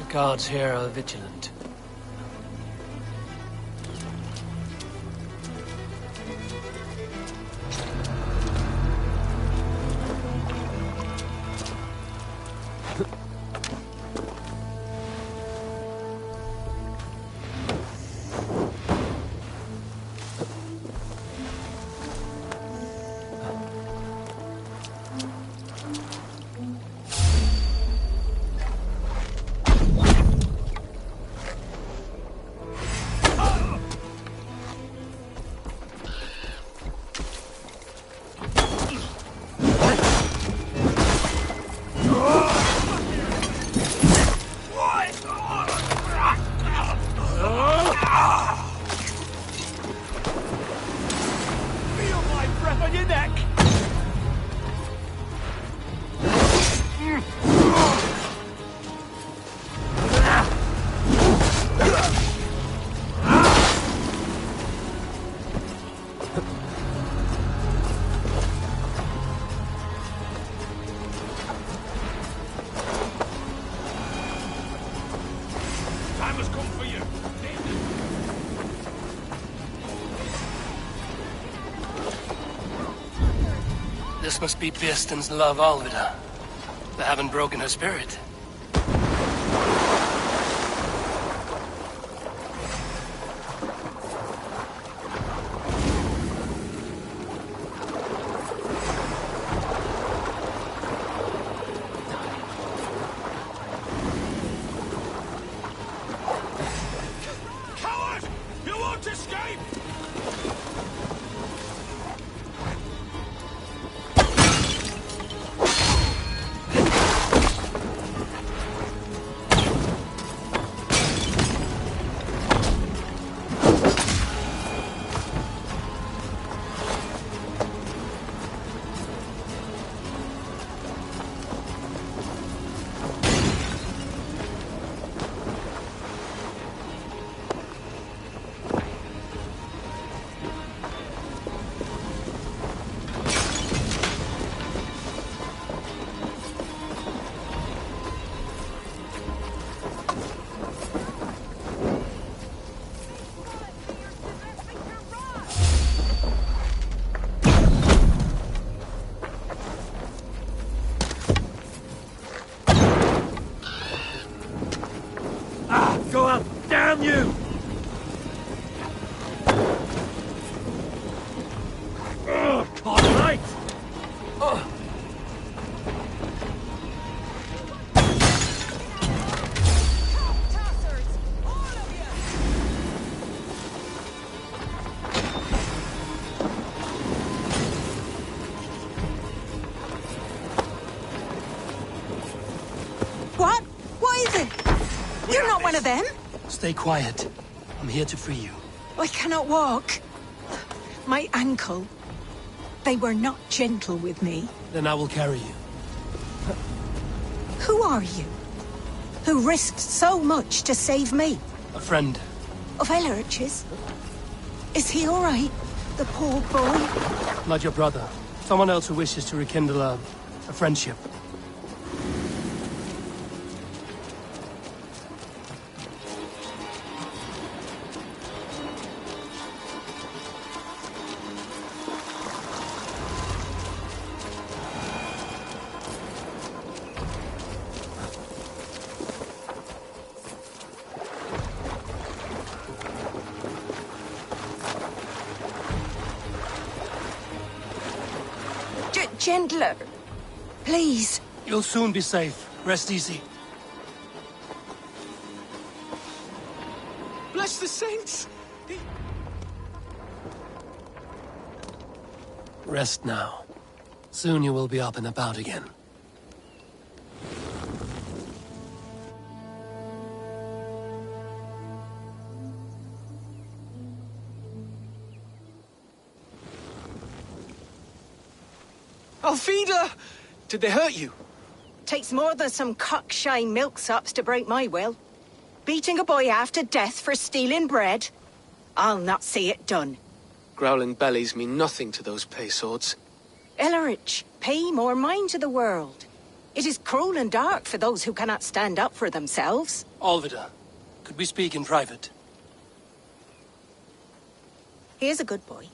guards here are vigilant. This must be Birsten's love Alvida. They haven't broken her spirit. Coward! You won't escape! Go up! Damn you! Ugh, caught light! Ugh. What? What is it? You're not one of them? Stay quiet. I'm here to free you. I cannot walk. My ankle. They were not gentle with me. Then I will carry you. Who are you? Who risked so much to save me? A friend. Of Elrich's? Is he all right? The poor boy? Not your brother. Someone else who wishes to rekindle a friendship. Gentler. Please. You'll soon be safe. Rest easy. Bless the saints! Rest now. Soon you will be up and about again. Alfida! Did they hurt you? Takes more than some cockshy milksops to break my will. Beating a boy half to death for stealing bread? I'll not see it done. Growling bellies mean nothing to those pay swords. Elrich, pay more mind to the world. It is cruel and dark for those who cannot stand up for themselves. Alvida, could we speak in private? He is a good boy,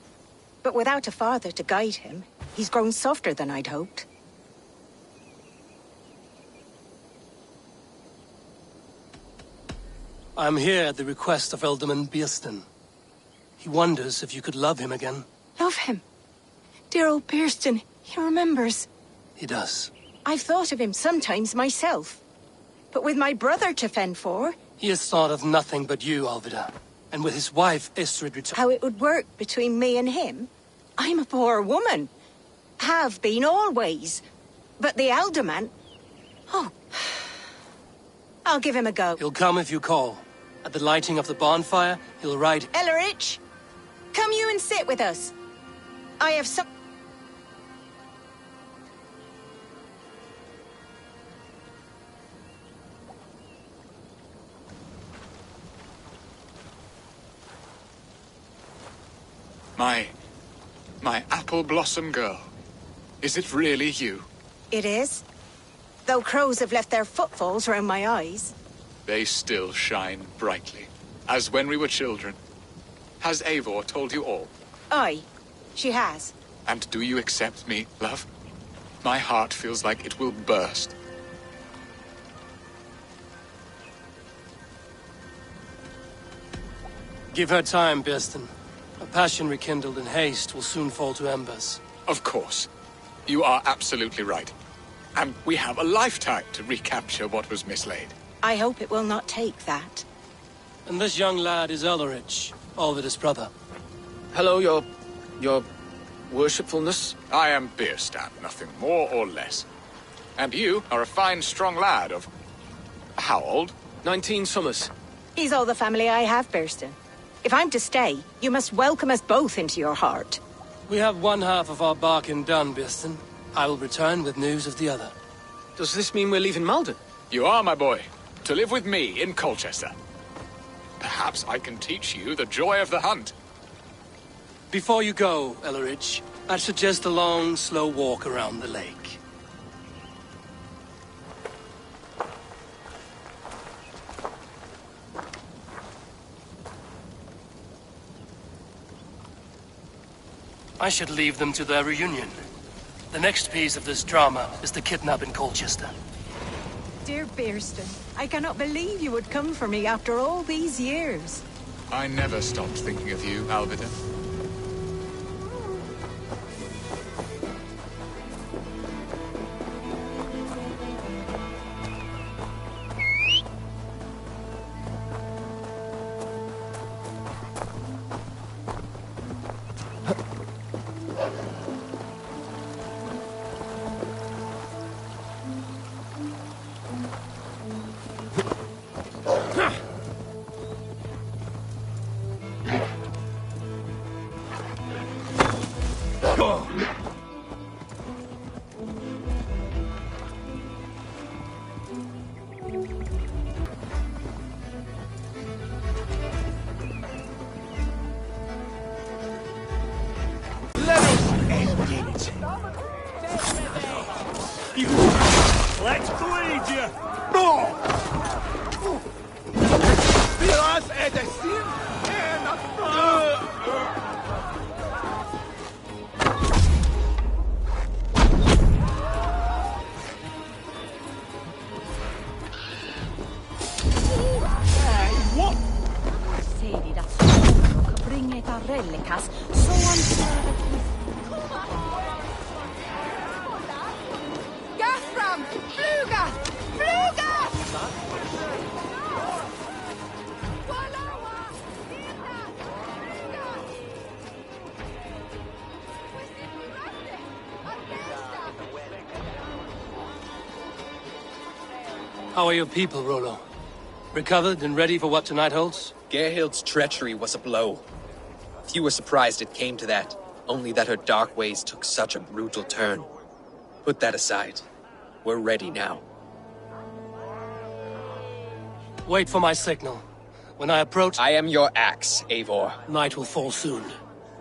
but without a father to guide him, he's grown softer than I'd hoped. I'm here at the request of Alderman Beerston. He wonders if you could love him again. Love him? Dear old Beerston, he remembers. He does. I've thought of him sometimes myself. But with my brother to fend for... He has thought of nothing but you, Alvida. And with his wife, Istrid returned... How it would work between me and him? I'm a poor woman. Have been always. But the alderman... Oh... I'll give him a go. He'll come if you call. At the lighting of the bonfire, he'll ride... Ellerich, come you and sit with us. I have some... My apple blossom girl. Is it really you? It is. Though crows have left their footfalls round my eyes. They still shine brightly, as when we were children. Has Eivor told you all? Aye, she has. And do you accept me, love? My heart feels like it will burst. Give her time, Beerston. A passion rekindled in haste will soon fall to embers. Of course. You are absolutely right. And we have a lifetime to recapture what was mislaid. I hope it will not take that. And this young lad is Ellerich, Alvida's brother. Hello, your worshipfulness. I am Beerstan, nothing more or less. And you are a fine, strong lad of... how old? 19 summers. He's all the family I have, Beerston. If I'm to stay, you must welcome us both into your heart. We have one half of our bargain done, Beerston. I will return with news of the other. Does this mean we're leaving Malden? You are, my boy, to live with me in Colchester. Perhaps I can teach you the joy of the hunt. Before you go, Ellerich, I'd suggest a long, slow walk around the lake. I should leave them to their reunion. The next piece of this drama is the kidnap in Colchester. Dear Beerston, I cannot believe you would come for me after all these years. I never stopped thinking of you, Alvida. Let's bleed you! No! Biraz edesin en What? Sedi da solo che bringe tarrellekas, så han Gaffram! Fluga! Fluga! How are your people, Rollo? Recovered and ready for what tonight holds? Gerhild's treachery was a blow. Few were surprised it came to that, only that her dark ways took such a brutal turn. Put that aside. We're ready now. Wait for my signal. When I approach... I am your axe, Eivor. Night will fall soon.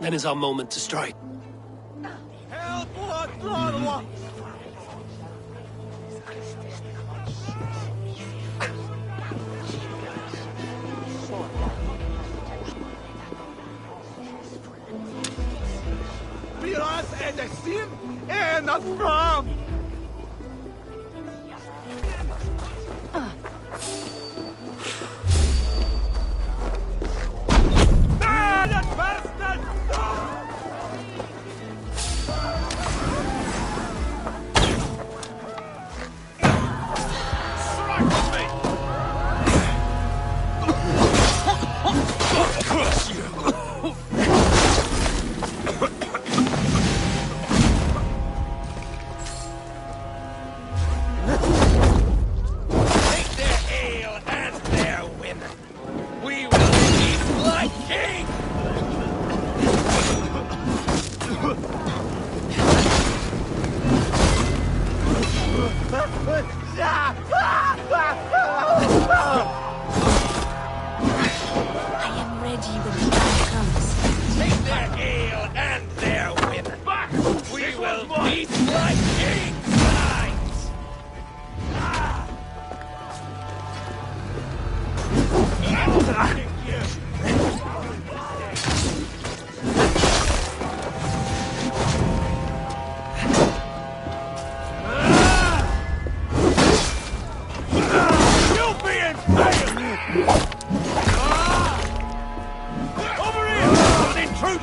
Then is our moment to strike. Help! and not from. Ah, that bastard!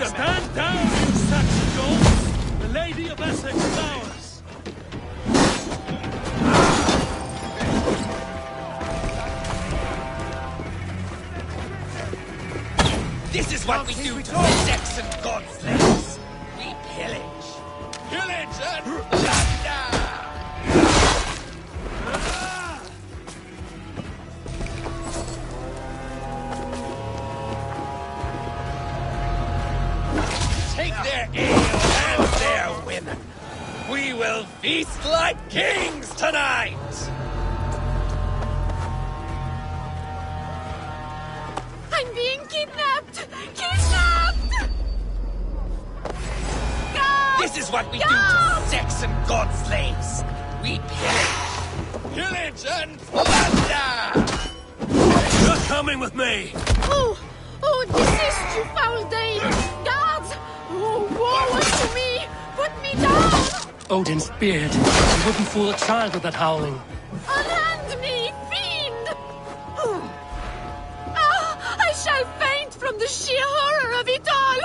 Stand down, you Saxon dolls! The Lady of Essex is ours! This is what we do to Saxon godslaves. We pillage. Pillage and plunder! Take their ale and their women. We will feast like kings tonight! I'm being kidnapped! Kidnapped! God! This is what we do to Saxon godslaves. We pillage. Pillage and plunder! You're coming with me! Oh, desist, you foul dame! Guards! Oh, woe unto me! Put me down! Odin's beard. You wouldn't fool a child with that howling. Unhand me, fiend! I shall faint from the sheer horror of it all!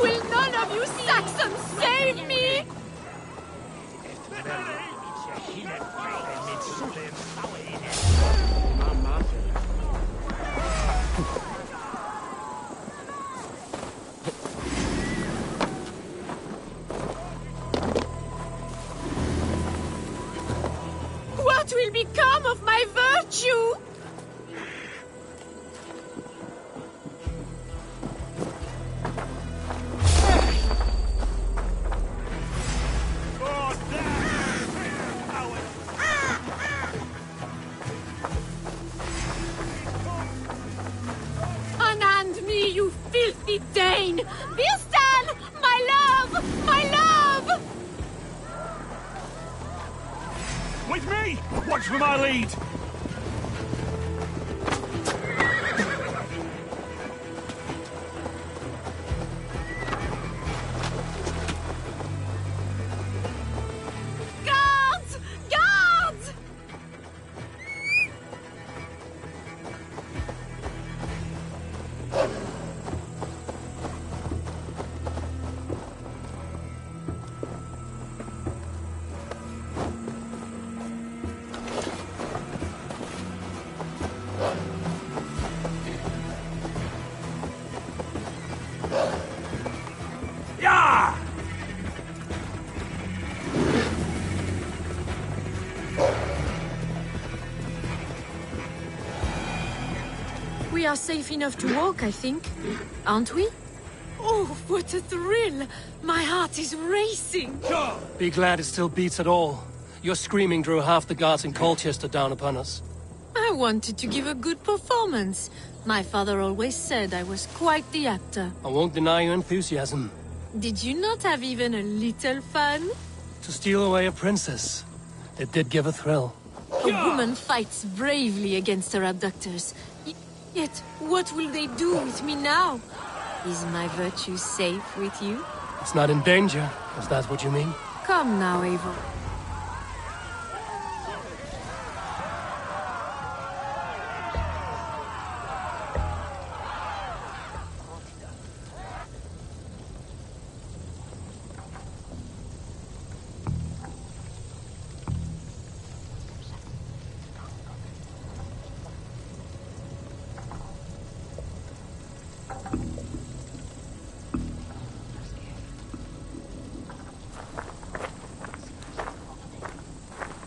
Will none of you Saxons save me? What will become of my virtue? Unhand me, you filthy Dane! Birsten! My love! My love! With me! Watch for my lead! Guards! Guards! Yeah! We are safe enough to walk, I think. Aren't we? Oh, what a thrill! My heart is racing! Be glad it still beats at all. Your screaming drew half the guards in Colchester down upon us. I wanted to give a good performance. My father always said I was quite the actor. I won't deny your enthusiasm. Did you not have even a little fun? To steal away a princess. It did give a thrill. A woman fights bravely against her abductors. Yet, what will they do with me now? Is my virtue safe with you? It's not in danger. Is that what you mean? Come now, Eivor.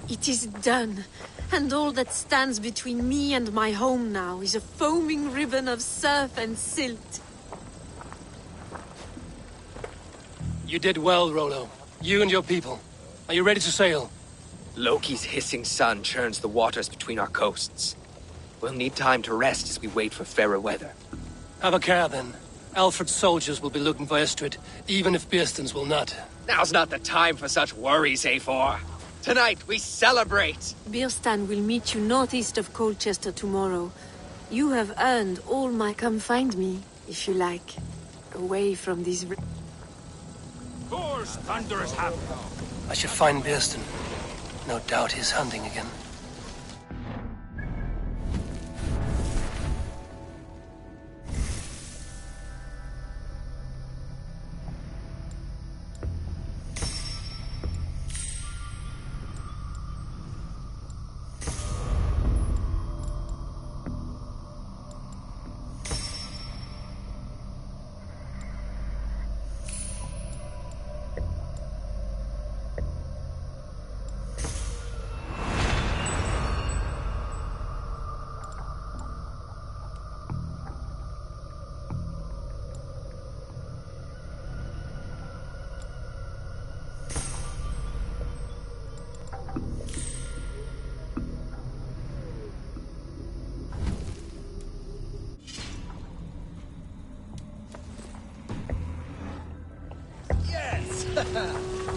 It is done, and all that stands between me and my home now is a foaming ribbon of surf and silt. You did well, Rollo. You and your people. Are you ready to sail? Loki's hissing sun churns the waters between our coasts. We'll need time to rest as we wait for fairer weather. Have a care, then. Alfred's soldiers will be looking for Estrid, even if Birsten's will not. Now's not the time for such worries, Eivor. Tonight, we celebrate! Birstan will meet you northeast of Colchester tomorrow. You have earned all my come find me, if you like. Away from these... Thor's thunderous hammer! I should find Birsten. No doubt he's hunting again.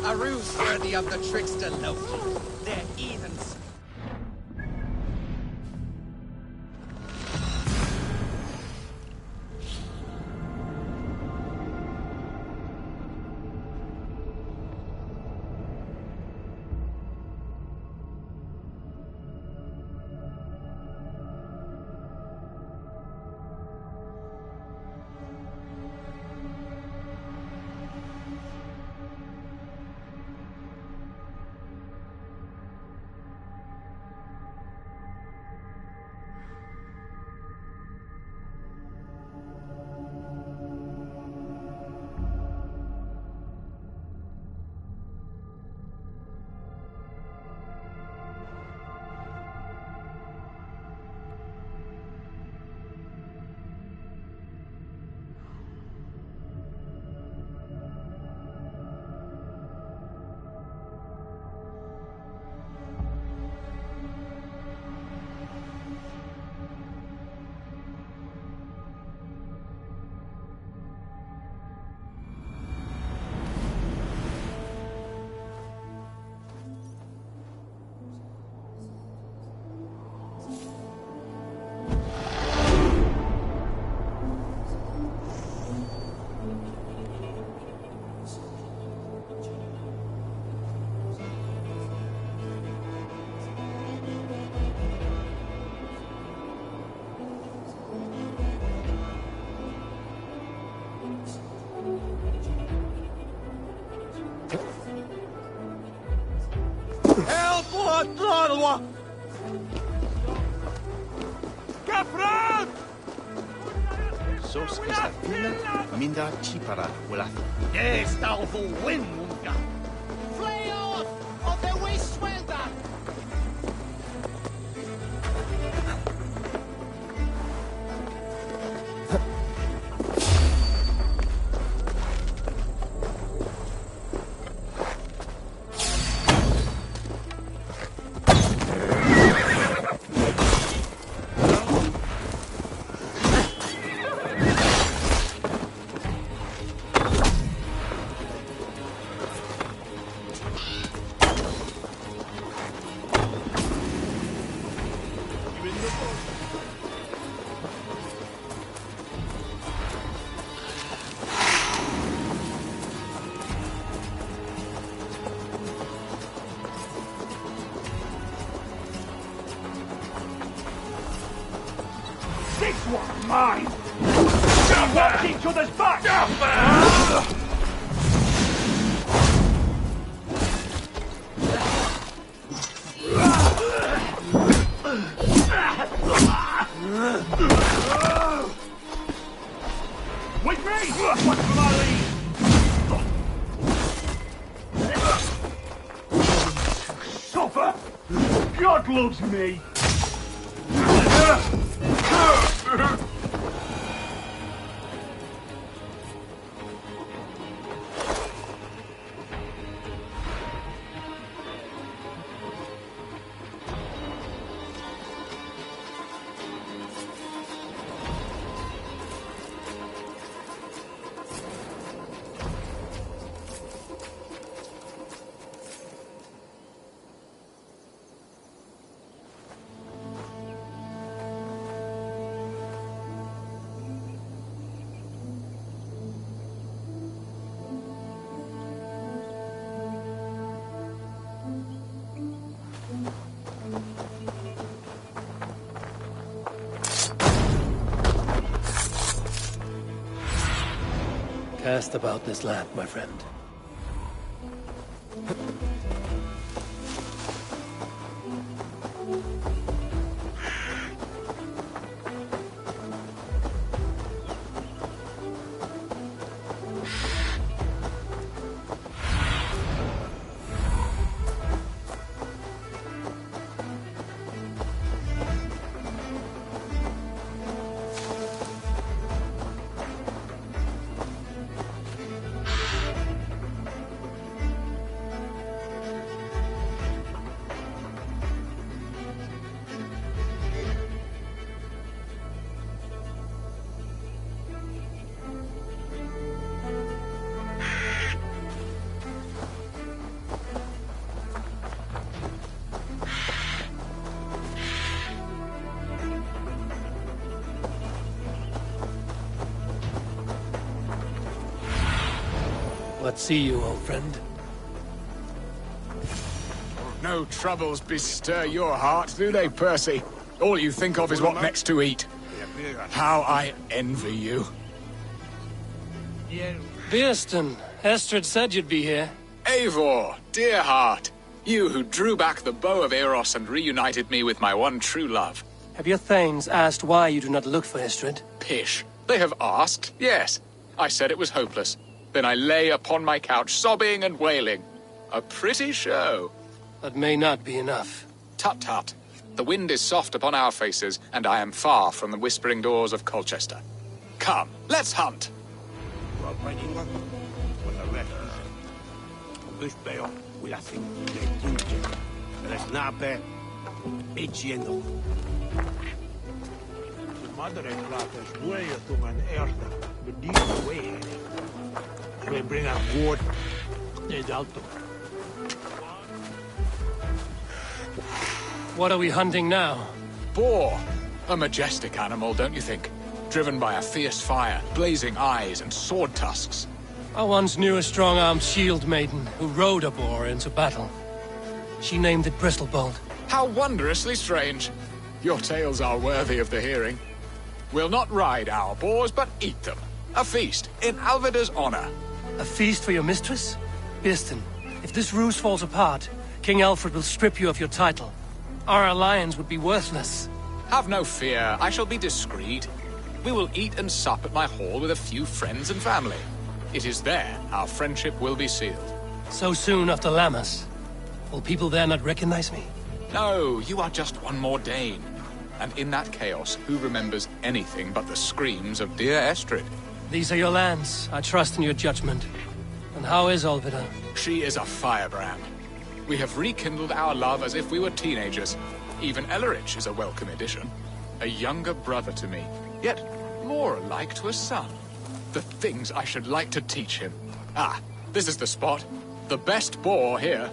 A ruse worthy of the trickster Loki. They're heathens. Sos esta fila minda chipara wala. Yes, thou will win, Unga. Flay off of the waste welder. This one's mine! Watch each other's back! With me! What will I leave? Suffer! God loves me! Cast about this land, my friend. What see you, old friend? No troubles bestir your heart, do they, Percy? All you think of is what next to eat. How I envy you. Bearston, Estrid said you'd be here. Eivor, dear heart, you who drew back the bow of Eros and reunited me with my one true love. Have your thanes asked why you do not look for Estrid? Pish. They have asked, yes. I said it was hopeless. Then I lay upon my couch, sobbing and wailing. A pretty show. That may not be enough. Tut-tut. The wind is soft upon our faces, and I am far from the whispering doors of Colchester. Come, let's hunt. We bring a wood. What are we hunting now? Boar. A majestic animal, don't you think? Driven by a fierce fire, blazing eyes, and sword tusks. I once knew a strong-armed shield maiden who rode a boar into battle. She named it Bristolbolt. How wondrously strange. Your tales are worthy of the hearing. We'll not ride our boars, but eat them. A feast, in Alvida's honor. A feast for your mistress? Bearston, if this ruse falls apart, King Alfred will strip you of your title. Our alliance would be worthless. Have no fear, I shall be discreet. We will eat and sup at my hall with a few friends and family. It is there our friendship will be sealed. So soon after Lammas? Will people there not recognize me? No, you are just one more Dane. And in that chaos, who remembers anything but the screams of dear Estrid? These are your lands. I trust in your judgment. And how is Olvida? She is a firebrand. We have rekindled our love as if we were teenagers. Even Ellerich is a welcome addition. A younger brother to me, yet more alike to a son. The things I should like to teach him. Ah, this is the spot. The best boar here.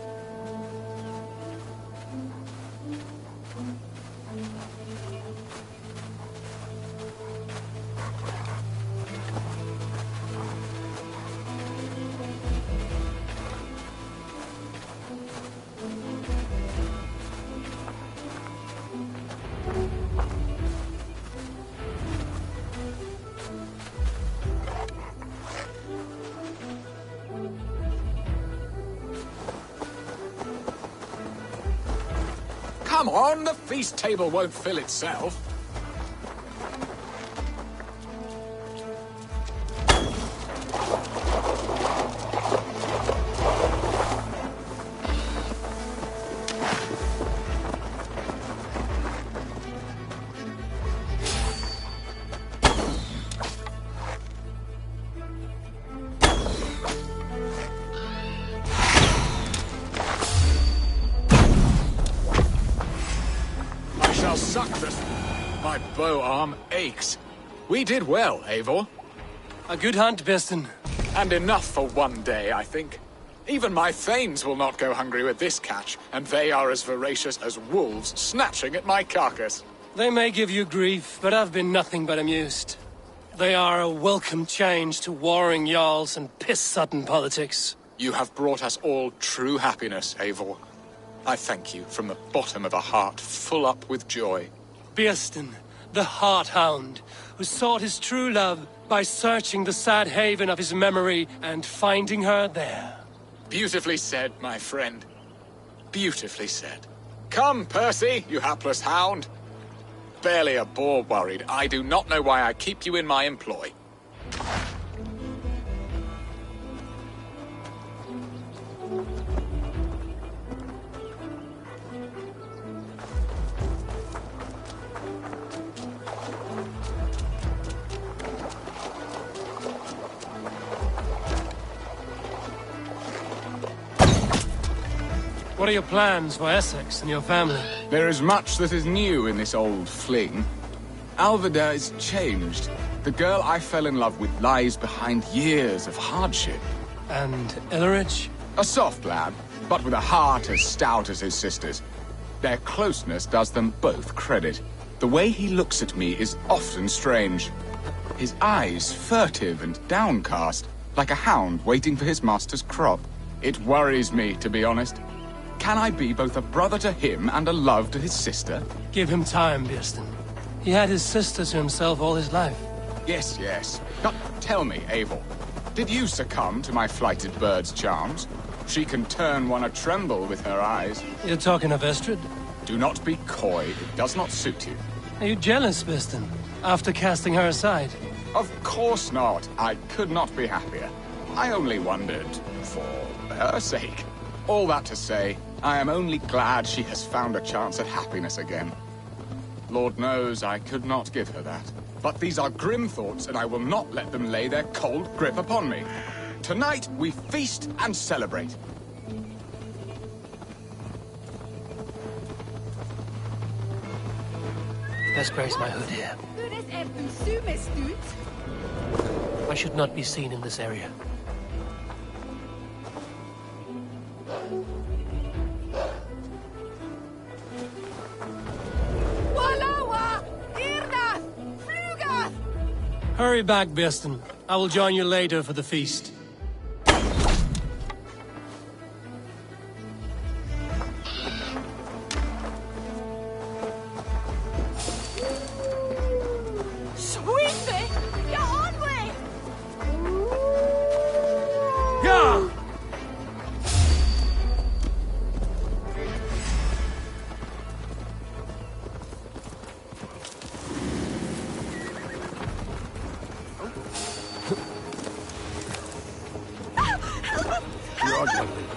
Come on, the feast table won't fill itself. Suck this. My bow arm aches. We did well, Eivor. A good hunt, Birston. And enough for one day, I think. Even my thanes will not go hungry with this catch, and they are as voracious as wolves snatching at my carcass. They may give you grief, but I've been nothing but amused. They are a welcome change to warring jarls and piss-sudden politics. You have brought us all true happiness, Eivor. I thank you from the bottom of a heart full up with joy. Birston, the Heart-Hound, who sought his true love by searching the sad haven of his memory and finding her there. Beautifully said, my friend. Beautifully said. Come, Percy, you hapless hound. Barely a boar worried. I do not know why I keep you in my employ. What are your plans for Essex and your family? There is much that is new in this old fling. Alvida is changed. The girl I fell in love with lies behind years of hardship. And Illerich? A soft lad, but with a heart as stout as his sister's. Their closeness does them both credit. The way he looks at me is often strange. His eyes furtive and downcast, like a hound waiting for his master's crop. It worries me, to be honest. Can I be both a brother to him and a love to his sister? Give him time, Birston. He had his sister to himself all his life. Yes, yes. But tell me, Eivor, did you succumb to my flighted bird's charms? She can turn one a tremble with her eyes. You're talking of Estrid? Do not be coy. It does not suit you. Are you jealous, Birston, after casting her aside? Of course not. I could not be happier. I only wondered for her sake. All that to say, I am only glad she has found a chance at happiness again. Lord knows I could not give her that. But these are grim thoughts, and I will not let them lay their cold grip upon me. Tonight, we feast and celebrate. Best place my hood here. I should not be seen in this area. Hurry back, Birston. I will join you later for the feast. Sweetly! You're on way! Yeah!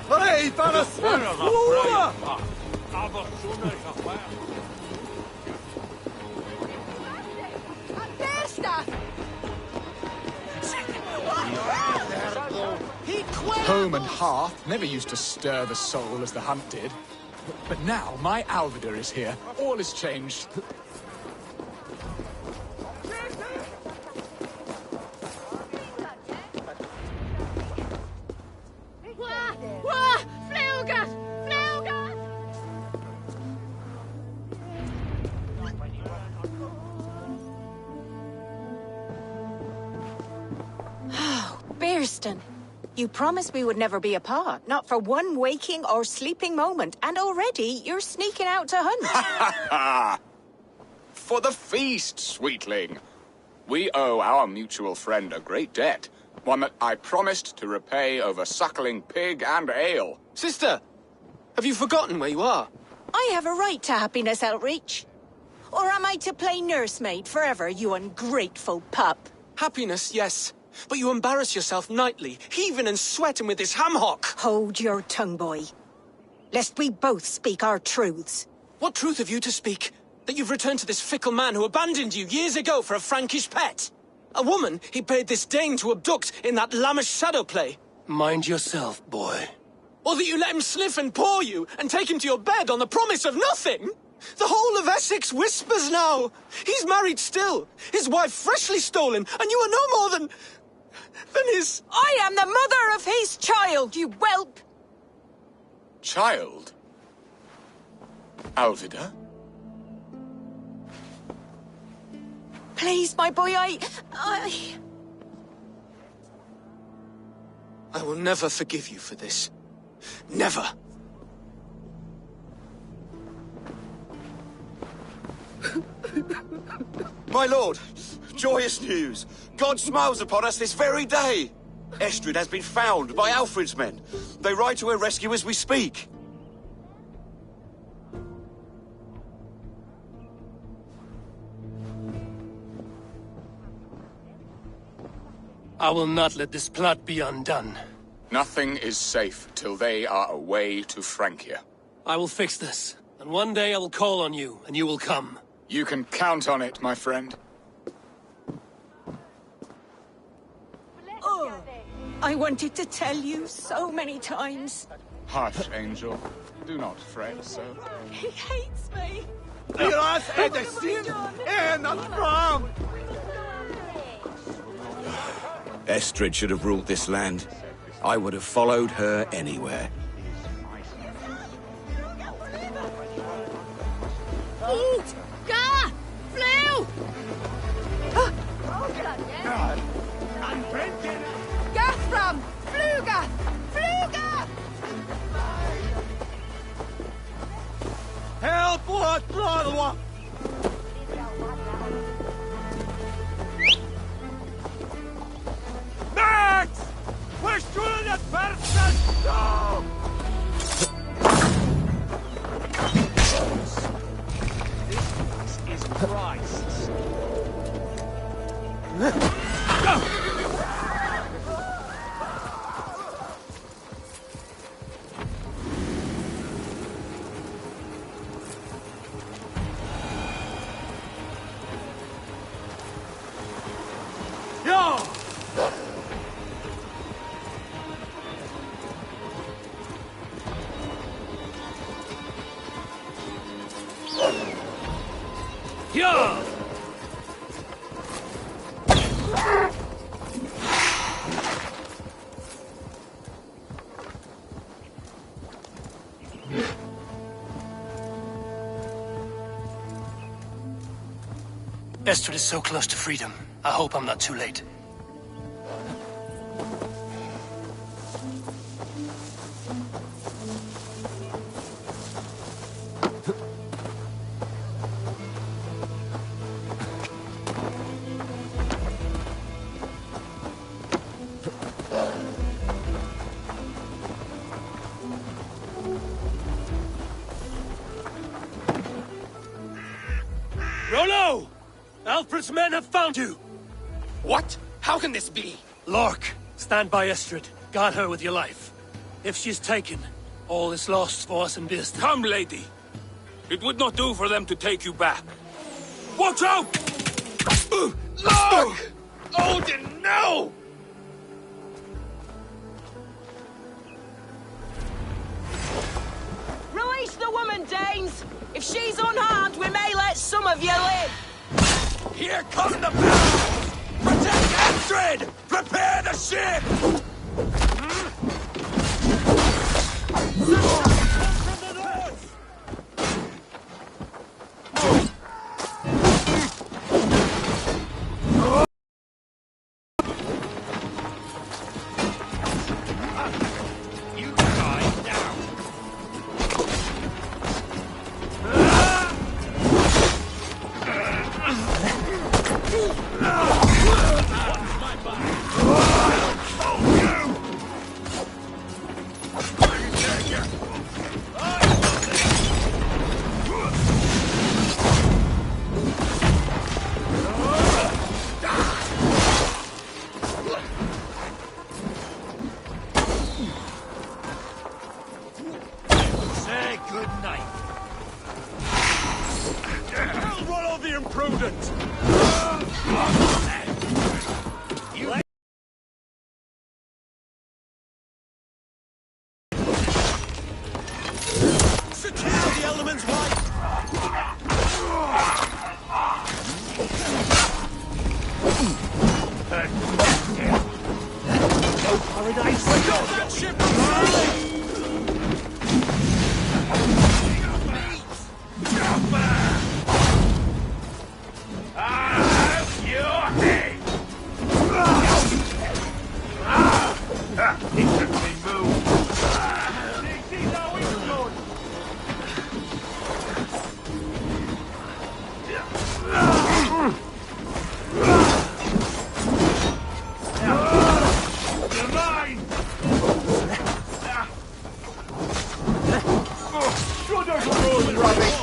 Hej, Taras! Home and hearth never used to stir the soul as the hunt did. But now my Alvida is here. All is changed. Birston, you promised we would never be apart, not for one waking or sleeping moment, and already you're sneaking out to hunt. For the feast, sweetling. We owe our mutual friend a great debt, one that I promised to repay over suckling pig and ale. Sister, have you forgotten where you are? I have a right to happiness, Outreach. Or am I to play nursemaid forever, you ungrateful pup? Happiness, yes. But you embarrass yourself nightly, heaving and sweating with this ham-hock. Hold your tongue, boy. Lest we both speak our truths. What truth have you to speak? That you've returned to this fickle man who abandoned you years ago for a Frankish pet? A woman he paid this Dane to abduct in that lammish shadow play? Mind yourself, boy. Or that you let him sniff and paw you and take him to your bed on the promise of nothing? The whole of Essex whispers now. He's married still, his wife freshly stolen, and you are no more than his... I am the mother of his child, you whelp! Child? Alvida? Please, my boy, I will never forgive you for this. Never. My lord, joyous news. God smiles upon us this very day. Estrid has been found by Alfred's men. They ride to her rescue as we speak. I will not let this plot be undone. Nothing is safe till they are away to Francia. I will fix this, and one day I will call on you, and you will come. You can count on it, my friend. Oh, I wanted to tell you so many times. Hush, Angel. Do not fret so. He hates me. Estrid should have ruled this land. I would have followed her anywhere. Eat! Ga! Flew! Gathram! Fluga! Fluga! Help! What? Blood! Max! We're shooting at person! No! This is Christ. Go! Yo! Yeah! Estrid is so close to freedom. I hope I'm not too late. Rollo! Alfred's men have found you! What? How can this be? Lork, stand by Estrid. Guard her with your life. If she's taken, all is lost for us in Bearston. Come, lady. It would not do for them to take you back. Watch out! No! Odin, no! Release the woman, Danes! If she's unharmed, we may let some of you live! Here come the battle! Protect Astrid! Prepare the ship! prudent! Secure the element's wife! Paradise! Got that ship rolling! He took me move. These are we good. You're mine. Shoulders roll rubbish.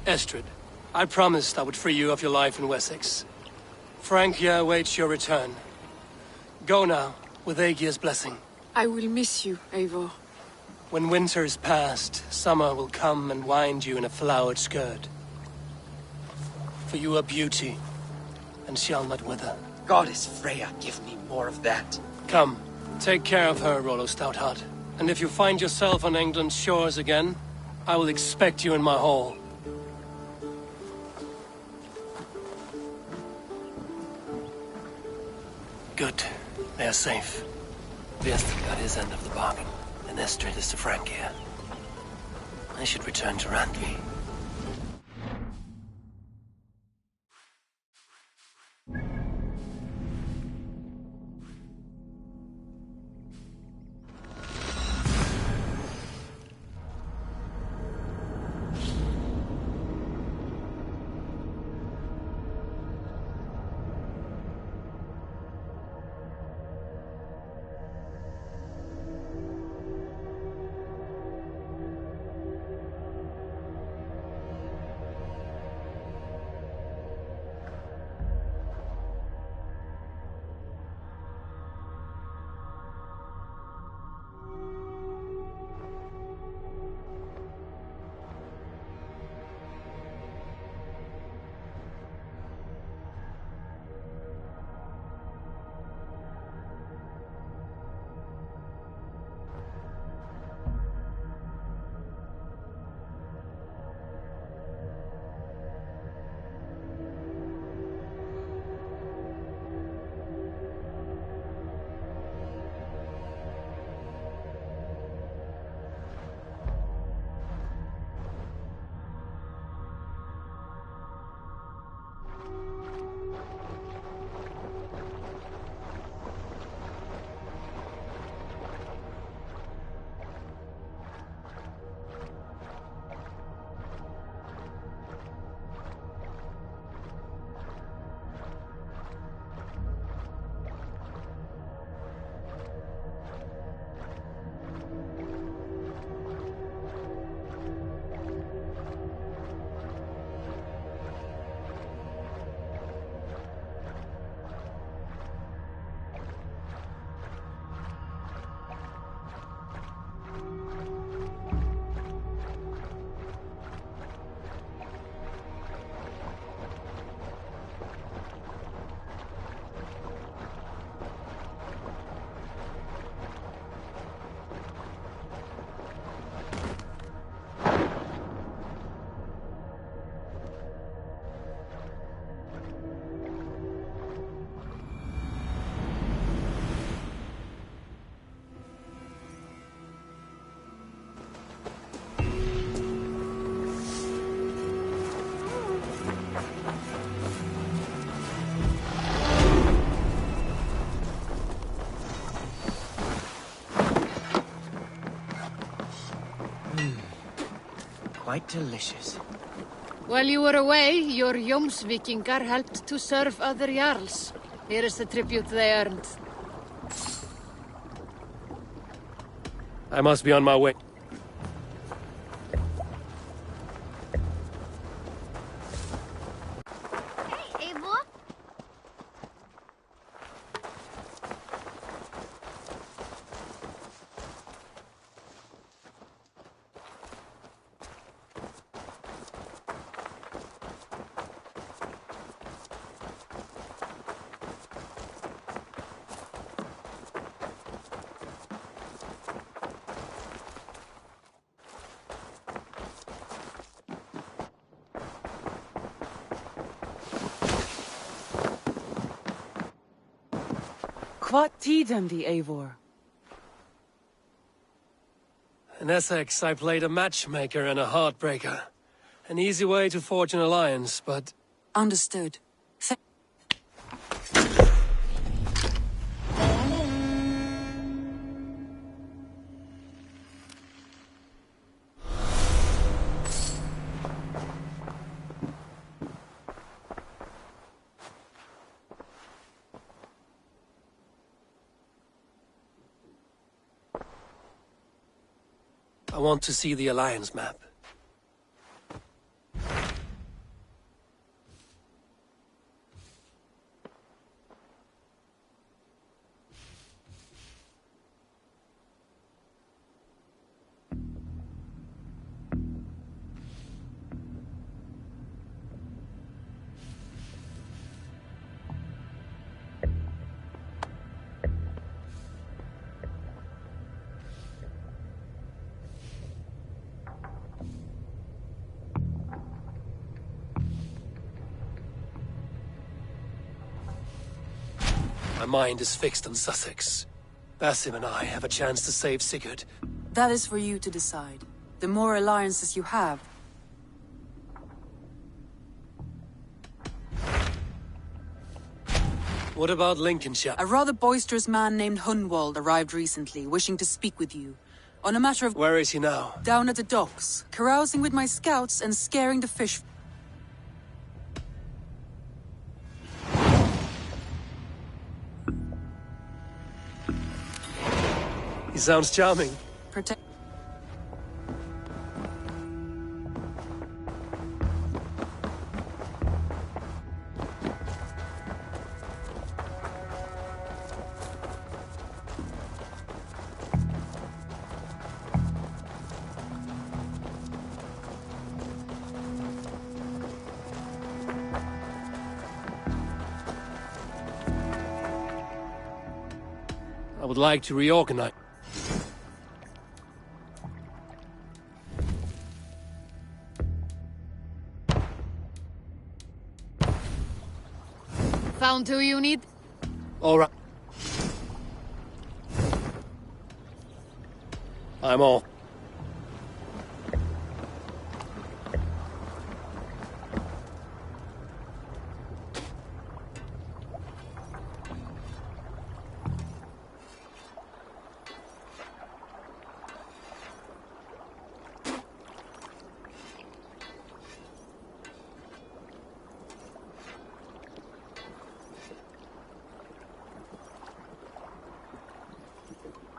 Estrid, I promised I would free you of your life in Wessex. Francia awaits your return. Go now, with Aegir's blessing. I will miss you, Eivor. When winter is past, summer will come and wind you in a flowered skirt. For you are beauty, and shall not wither. Goddess Freya, give me more of that. Come, take care of her, Rollo Stoutheart. And if you find yourself on England's shores again, I will expect you in my hall. Good. They are safe. Vieston got his end of the bargain, and Estrid is to Francia. I should return to Randvi. quite delicious. While you were away, your Jomsvikingar helped to serve other Jarls. Here is the tribute they earned. I must be on my way. Hey, Eivor. What tidem the Eivor? In Essex, I played a matchmaker and a heartbreaker. An easy way to forge an alliance, but... Understood. I want to see the alliance map. My mind is fixed on Sussex. Basim and I have a chance to save Sigurd. That is for you to decide. The more alliances you have... What about Lincolnshire? A rather boisterous man named Hunwald arrived recently, wishing to speak with you. On a matter of... Where is he now? Down at the docks, carousing with my scouts and scaring the fish... He sounds charming. Protect... I would like to reorganize. Found who you need? All right. I'm all.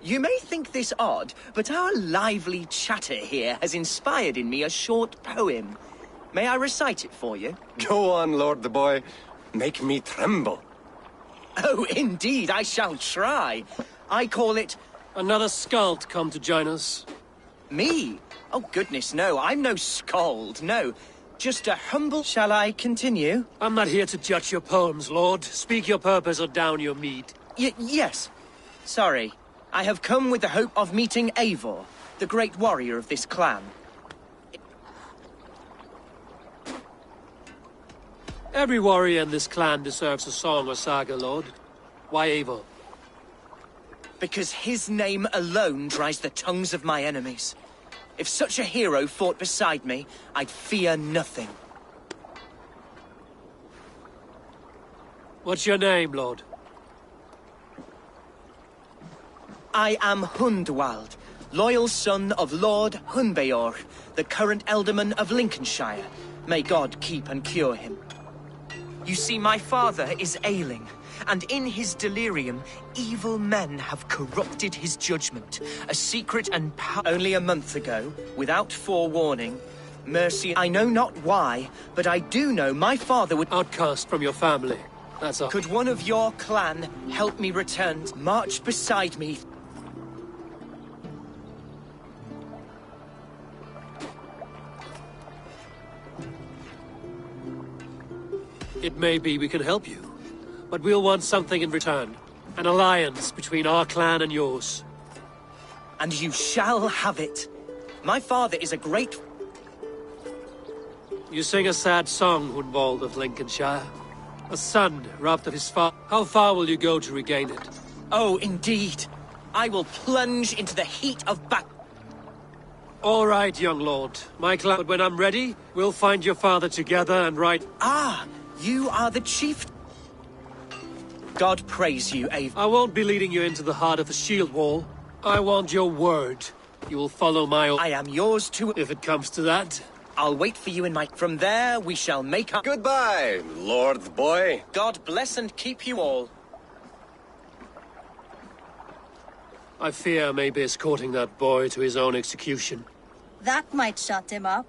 You may think this odd, but our lively chatter here has inspired in me a short poem. May I recite it for you? Go on, Lord the Boy. Make me tremble. Oh, indeed, I shall try. I call it... Another skald come to join us. Me? Oh, goodness, no. I'm no skald, no. Just a humble... Shall I continue? I'm not here to judge your poems, Lord. Speak your purpose or down your mead. Yes. Sorry. I have come with the hope of meeting Eivor, the great warrior of this clan. Every warrior in this clan deserves a song or saga, Lord. Why Eivor? Because his name alone dries the tongues of my enemies. If such a hero fought beside me, I'd fear nothing. What's your name, Lord? I am Hundwald, loyal son of Lord Hunbeor, the current Ealdorman of Lincolnshire. May God keep and cure him. You see, my father is ailing, and in his delirium, evil men have corrupted his judgment. A secret and only a month ago, without forewarning, Mercy, I know not why, but I do know my father would— Outcast from your family, that's all. Could one of your clan help me return? March beside me. It may be we can help you, but we'll want something in return. An alliance between our clan and yours. And you shall have it. My father is a great— You sing a sad song, Hunwald of Lincolnshire. A son robbed of his father. How far will you go to regain it? Oh, indeed. I will plunge into the heat of battle. All right, young lord. My clan, but when I'm ready, we'll find your father together and right— Ah, you are the chief— God praise you, Ava. I won't be leading you into the heart of the shield wall. I want your word. You will follow my— I am yours to— If it comes to that. I'll wait for you in my— From there, we shall make up— Goodbye, Lord Boy. God bless and keep you all. I fear I may be escorting that boy to his own execution. That might shut him up.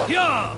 Yeah!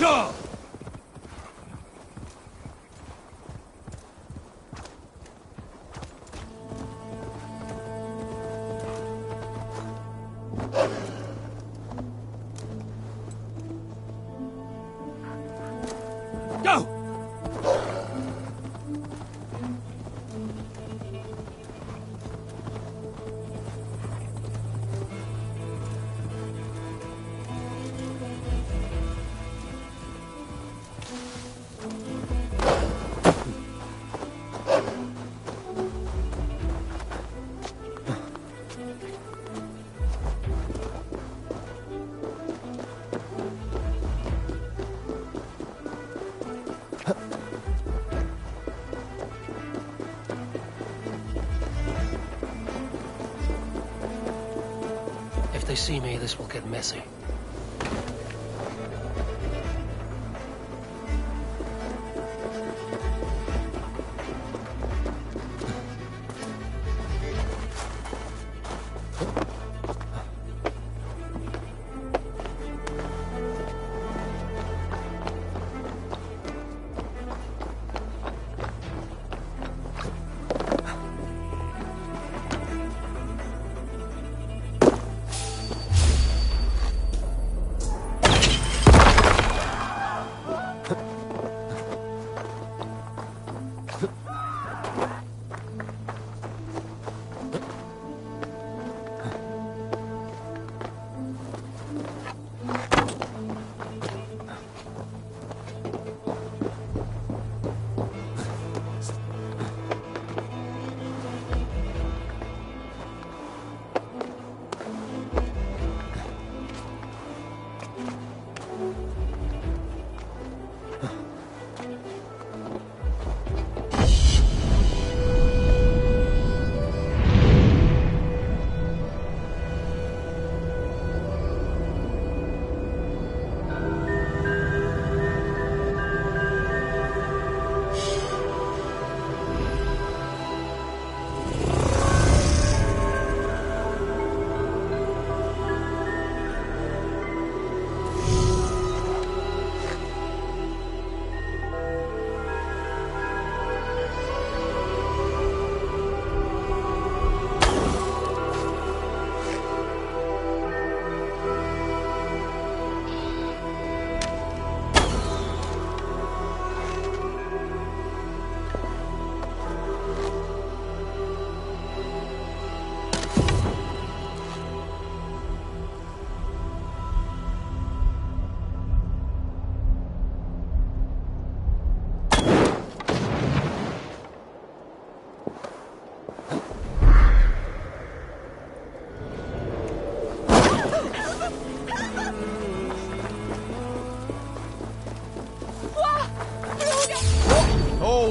Go! Go! If they see me, this will get messy.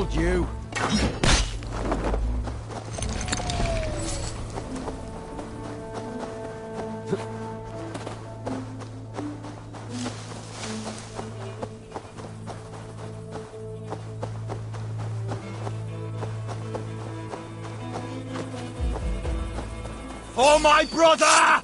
told you! For my brother!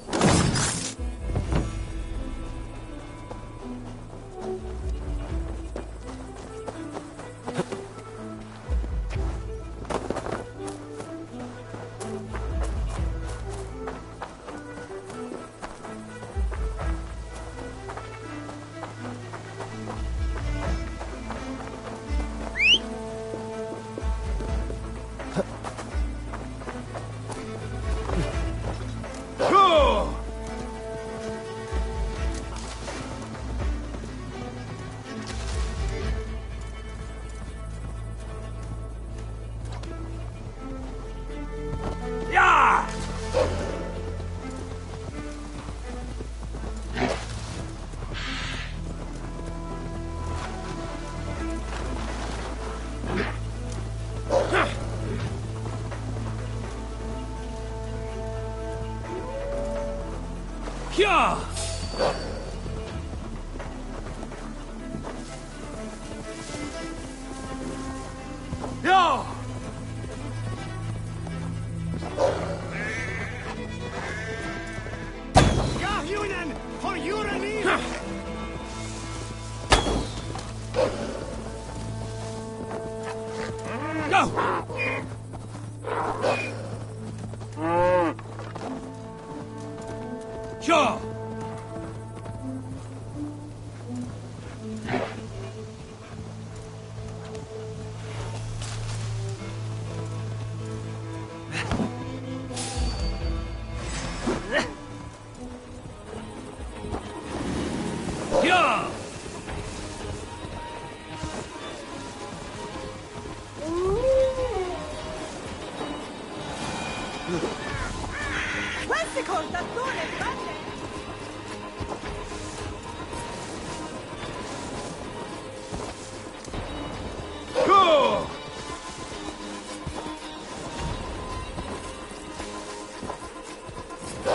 Yeah! Ja! Ja, Junen! For Urani! Go! Sure! Yeah! Queste cordature belle! Go!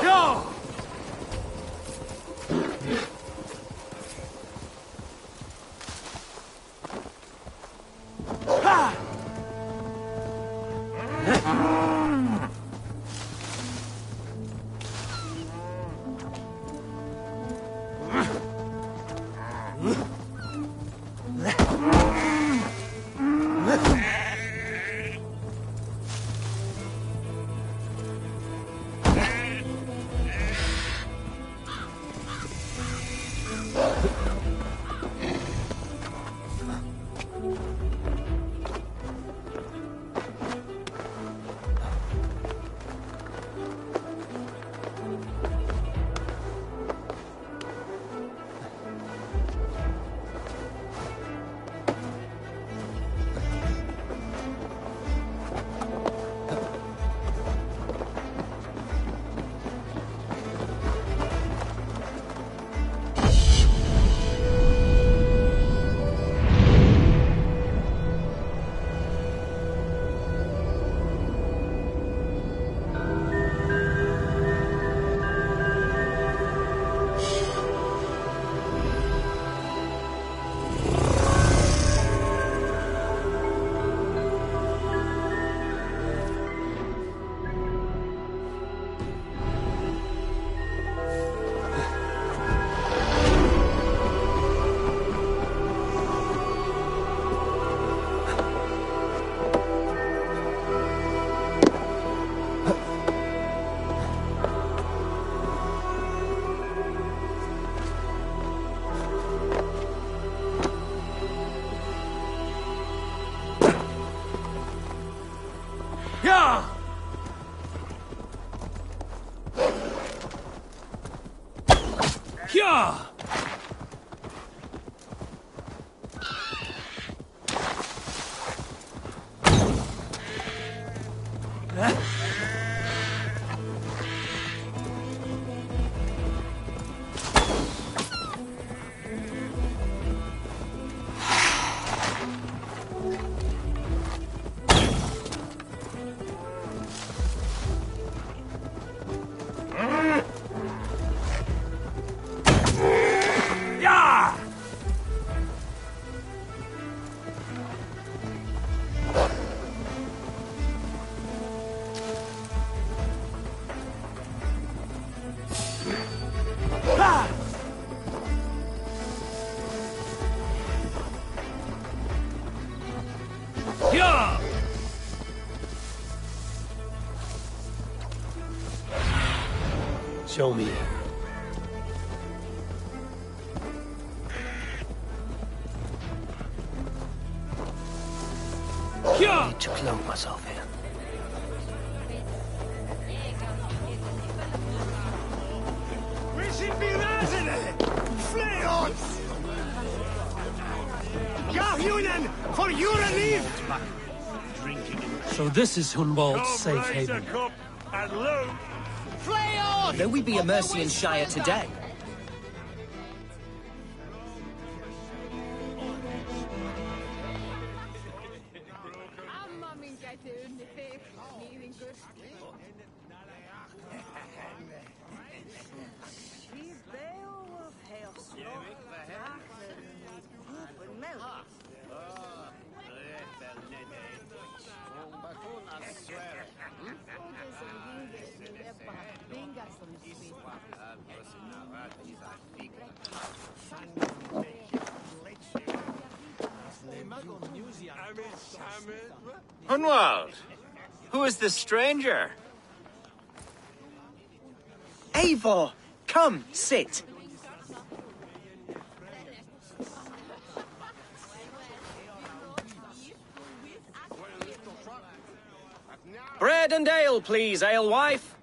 Ja! Ha! Yeah! Yeah! Show me. I need to cloak myself here. We should be resident! Flee us! Yahunan, for your relief! So this is Hunwald's safe haven. Flee on! Though we be a Mercian Shire today, Hunwald, who is this stranger? Eivor, come, sit. Bread and ale, please, alewife.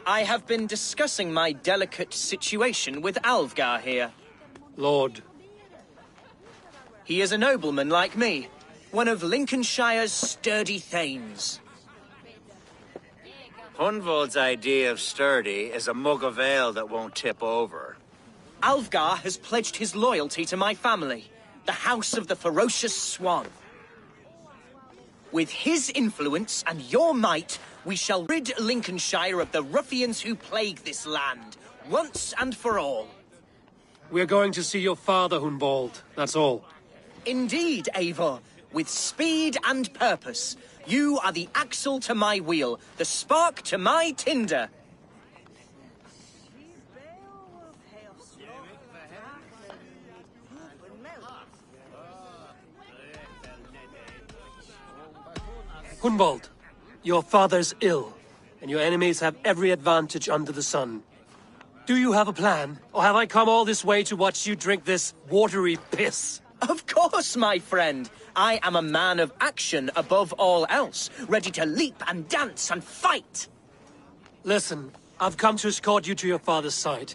I have been discussing my delicate situation with Alvgar here. Lord. He is a nobleman like me, one of Lincolnshire's sturdy thanes. Hunwald's idea of sturdy is a mug of ale that won't tip over. Alvgar has pledged his loyalty to my family, the House of the Ferocious Swan. With his influence and your might, we shall rid Lincolnshire of the ruffians who plague this land, once and for all. We're going to see your father, Hunwald. That's all. Indeed, Eivor. With speed and purpose. You are the axle to my wheel, the spark to my tinder. Hunwald, your father's ill, and your enemies have every advantage under the sun. Do you have a plan, or have I come all this way to watch you drink this watery piss? Of course, my friend. I am a man of action above all else, ready to leap and dance and fight. Listen, I've come to escort you to your father's side.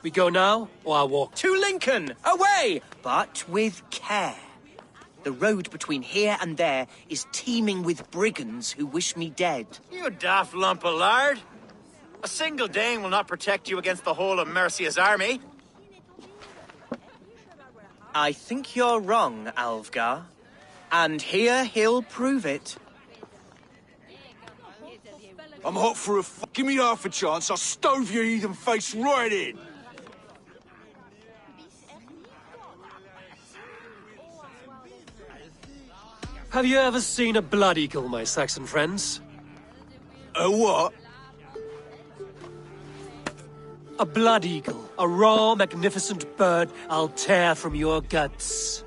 We go now, or I walk? To Lincoln! Away! But with care. The road between here and there is teeming with brigands who wish me dead. You daft lump of lard! A single Dane will not protect you against the whole of Mercia's army. I think you're wrong, Alvgar. And here he'll prove it. I'm hot for a Give me half a chance, I'll stove your heathen face right in! Have you ever seen a blood eagle, my Saxon friends? A what? A blood eagle. A raw, magnificent bird I'll tear from your guts.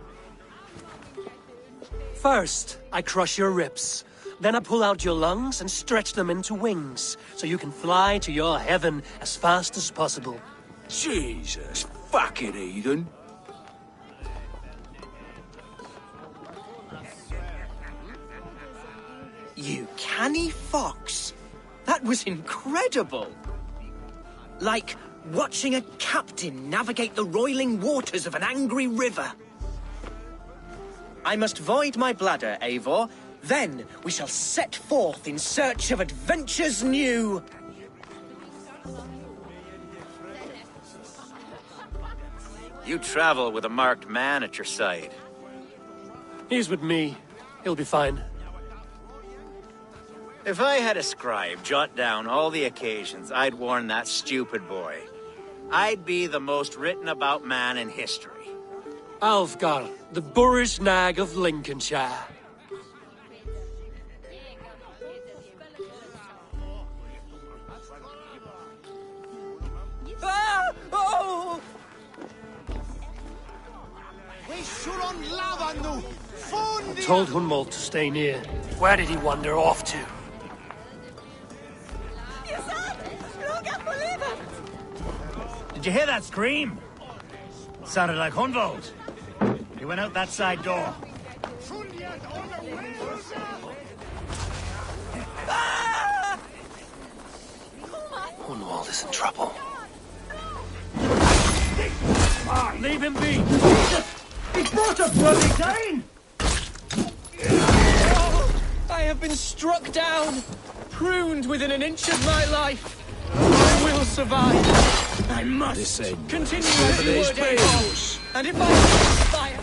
First, I crush your ribs. Then I pull out your lungs and stretch them into wings, so you can fly to your heaven as fast as possible. Jesus fucking heathen. You canny fox. That was incredible. Like watching a captain navigate the roiling waters of an angry river. I must void my bladder, Eivor. Then we shall set forth in search of adventures new. You travel with a marked man at your side. He's with me. He'll be fine. If I had a scribe jot down all the occasions I'd warn that stupid boy, I'd be the most written about man in history. Alvgar, the boorish nag of Lincolnshire. Ah! Oh! Told Hunwald to stay near. Where did he wander off to? you hear that scream? Sounded like Hunwald. He went out that side door. Hunwald is in trouble. Leave him be! He's brought us bloody down! I have been struck down, pruned within an inch of my life. I will survive. I must continue as you would, Eivor. And if I fire...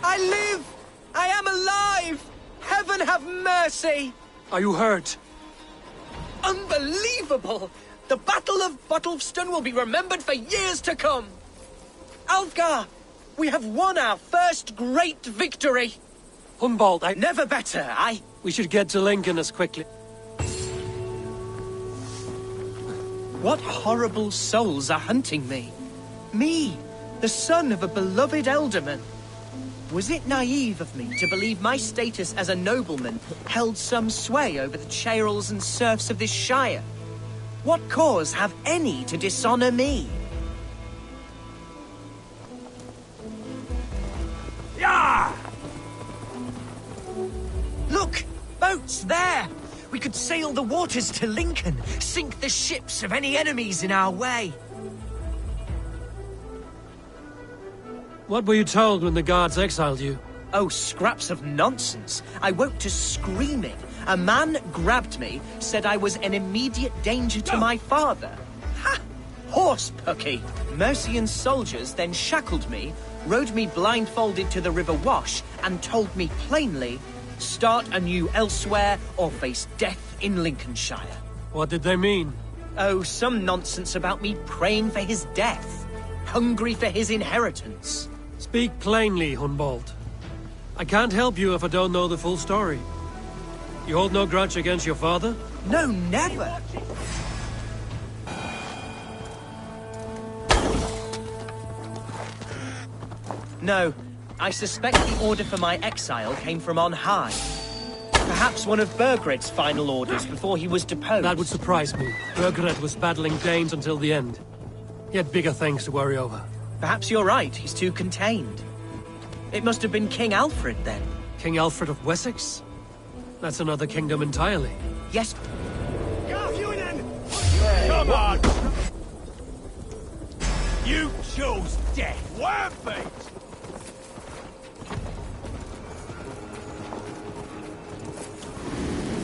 I live! I am alive! Heaven have mercy! Are you hurt? Unbelievable! The Battle of Bottlefston will be remembered for years to come! Alfgar! We have won our first great victory! Hunwald, Never better, aye? We should get to Lincoln as quickly... What horrible souls are hunting me? Me, the son of a beloved elderman. Was it naive of me to believe my status as a nobleman held some sway over the chairels and serfs of this shire? What cause have any to dishonor me? Yeah! Look! Boats there! We could sail the waters to Lincoln, sink the ships of any enemies in our way. What were you told when the guards exiled you? Oh, scraps of nonsense. I woke to screaming. A man grabbed me, said I was an immediate danger to my father. Ha! Horse-pucky. Mercian soldiers then shackled me, rode me blindfolded to the River Wash, and told me plainly, start anew elsewhere or face death in Lincolnshire. What did they mean? Oh, some nonsense about me praying for his death, hungry for his inheritance. Speak plainly, Hunwald. I can't help you if I don't know the full story. You hold no grudge against your father? No, never! No, I suspect the order for my exile came from on high. Perhaps one of Burgred's final orders before he was deposed. That would surprise me. Burgred was battling Danes until the end. He had bigger things to worry over. Perhaps you're right, he's too contained. It must have been King Alfred, then. King Alfred of Wessex? That's another kingdom entirely. Yes. Come on! You chose death, weren't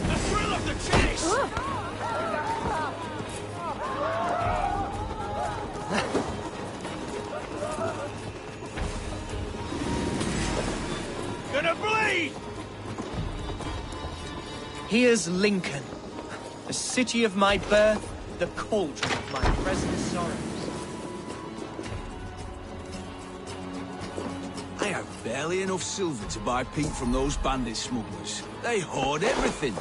the thrill of the chase! Gonna bleed! Here's Lincoln, the city of my birth, the cauldron of my present sorrows. I have barely enough silver to buy peat from those bandit smugglers. They hoard everything.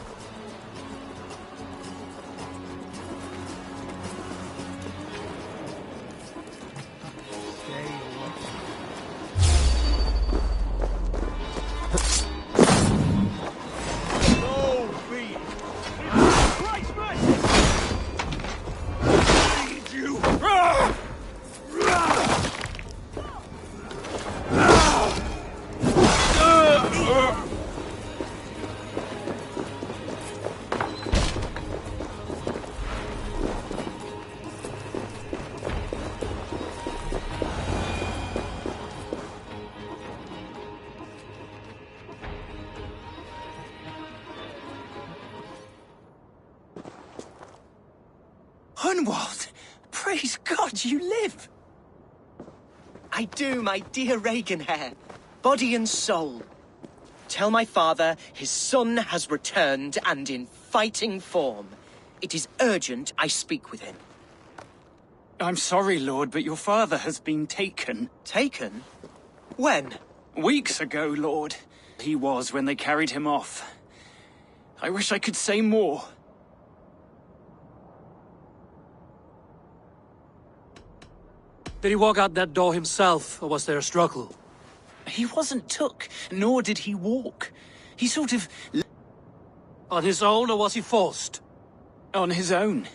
Hunwald! Praise God you live! I do, my dear Regenhair, body and soul. Tell my father his son has returned and in fighting form. It is urgent I speak with him. I'm sorry, Lord, but your father has been taken. Taken? When? Weeks ago, Lord. He was when they carried him off. I wish I could say more. Did he walk out that door himself, or was there a struggle? He wasn't took, nor did he walk. He sort of... On his own, or was he forced? On his own.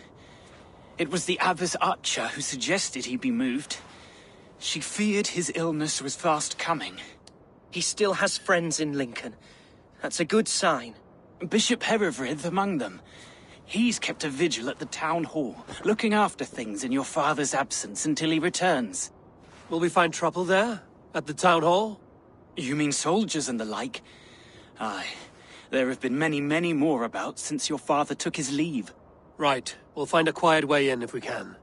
It was the Abbess Archer who suggested he be moved. She feared his illness was fast coming. He still has friends in Lincoln. That's a good sign. Bishop Herewrith among them. He's kept a vigil at the town hall, looking after things in your father's absence until he returns. Will we find trouble there? At the town hall? You mean soldiers and the like? Aye. There have been many, many more about since your father took his leave. Right. We'll find a quiet way in if we can.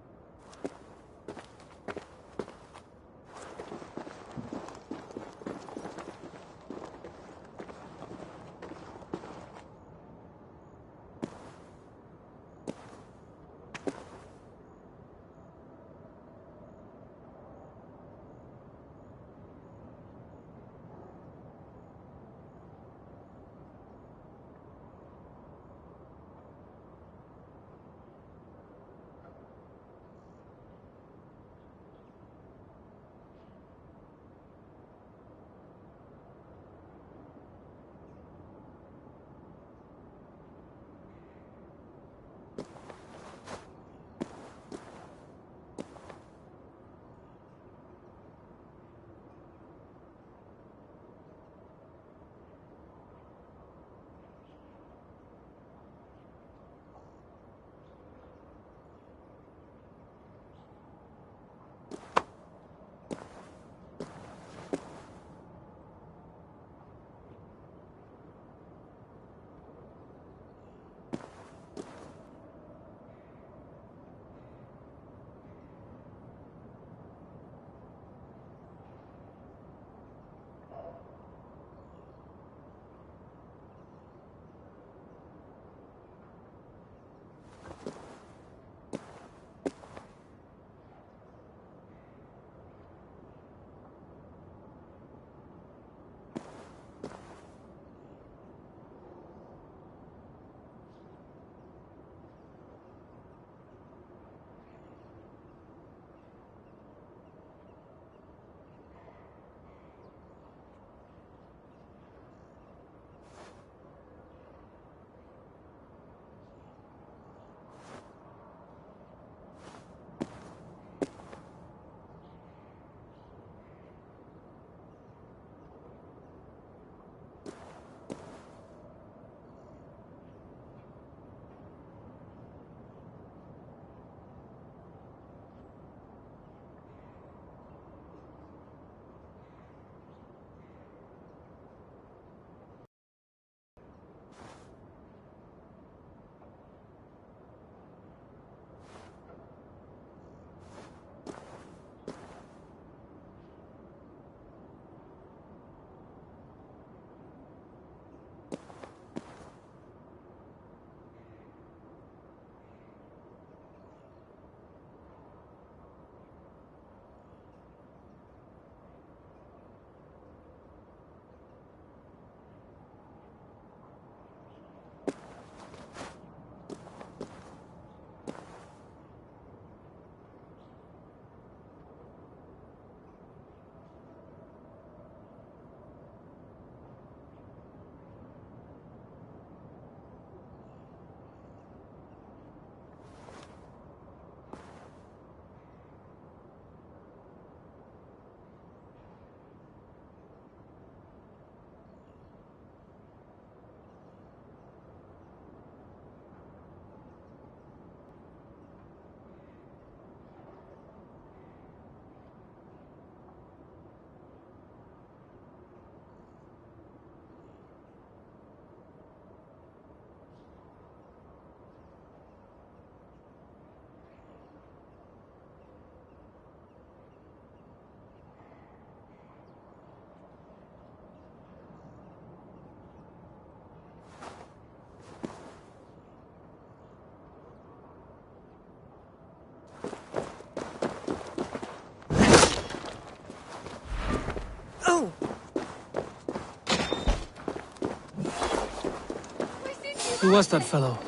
Who was that fellow?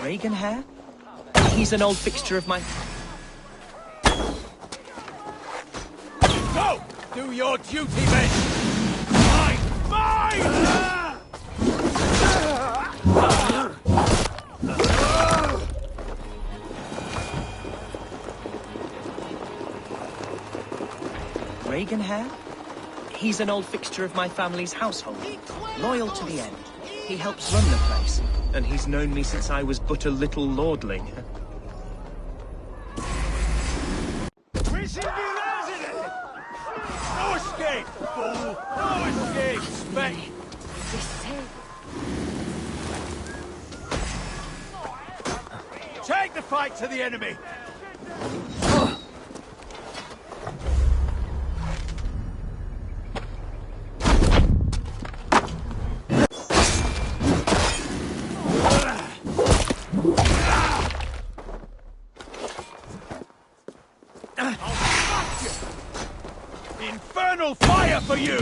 Reagan Hare? He's an old fixture of my... Go! Do your duty, men! Mine! Mine! Dragonhair? He's an old fixture of my family's household. Loyal to the end. He helps run the place, and he's known me since I was but a little lordling. No escape, fool! No escape! Spec! Take the fight to the enemy! Infernal fire for you!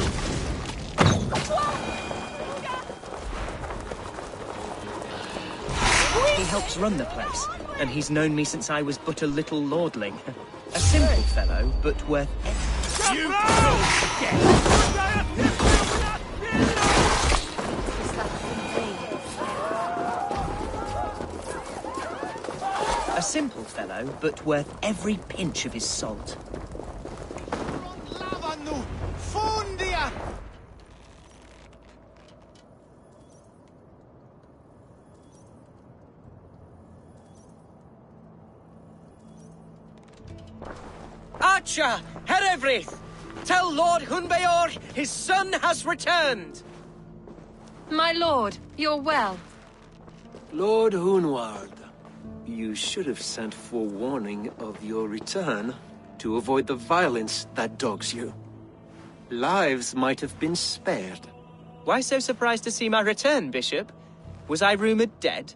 He helps run the place, and he's known me since I was but a little lordling. A simple fellow, but worth... You A simple fellow, but worth every pinch of his salt. Archer, Herevrith! Tell Lord Hunbeor his son has returned! My lord, you're well. Lord Hunward, you should have sent forewarning of your return to avoid the violence that dogs you. Lives might have been spared. Why so surprised to see my return, Bishop? Was I rumored dead?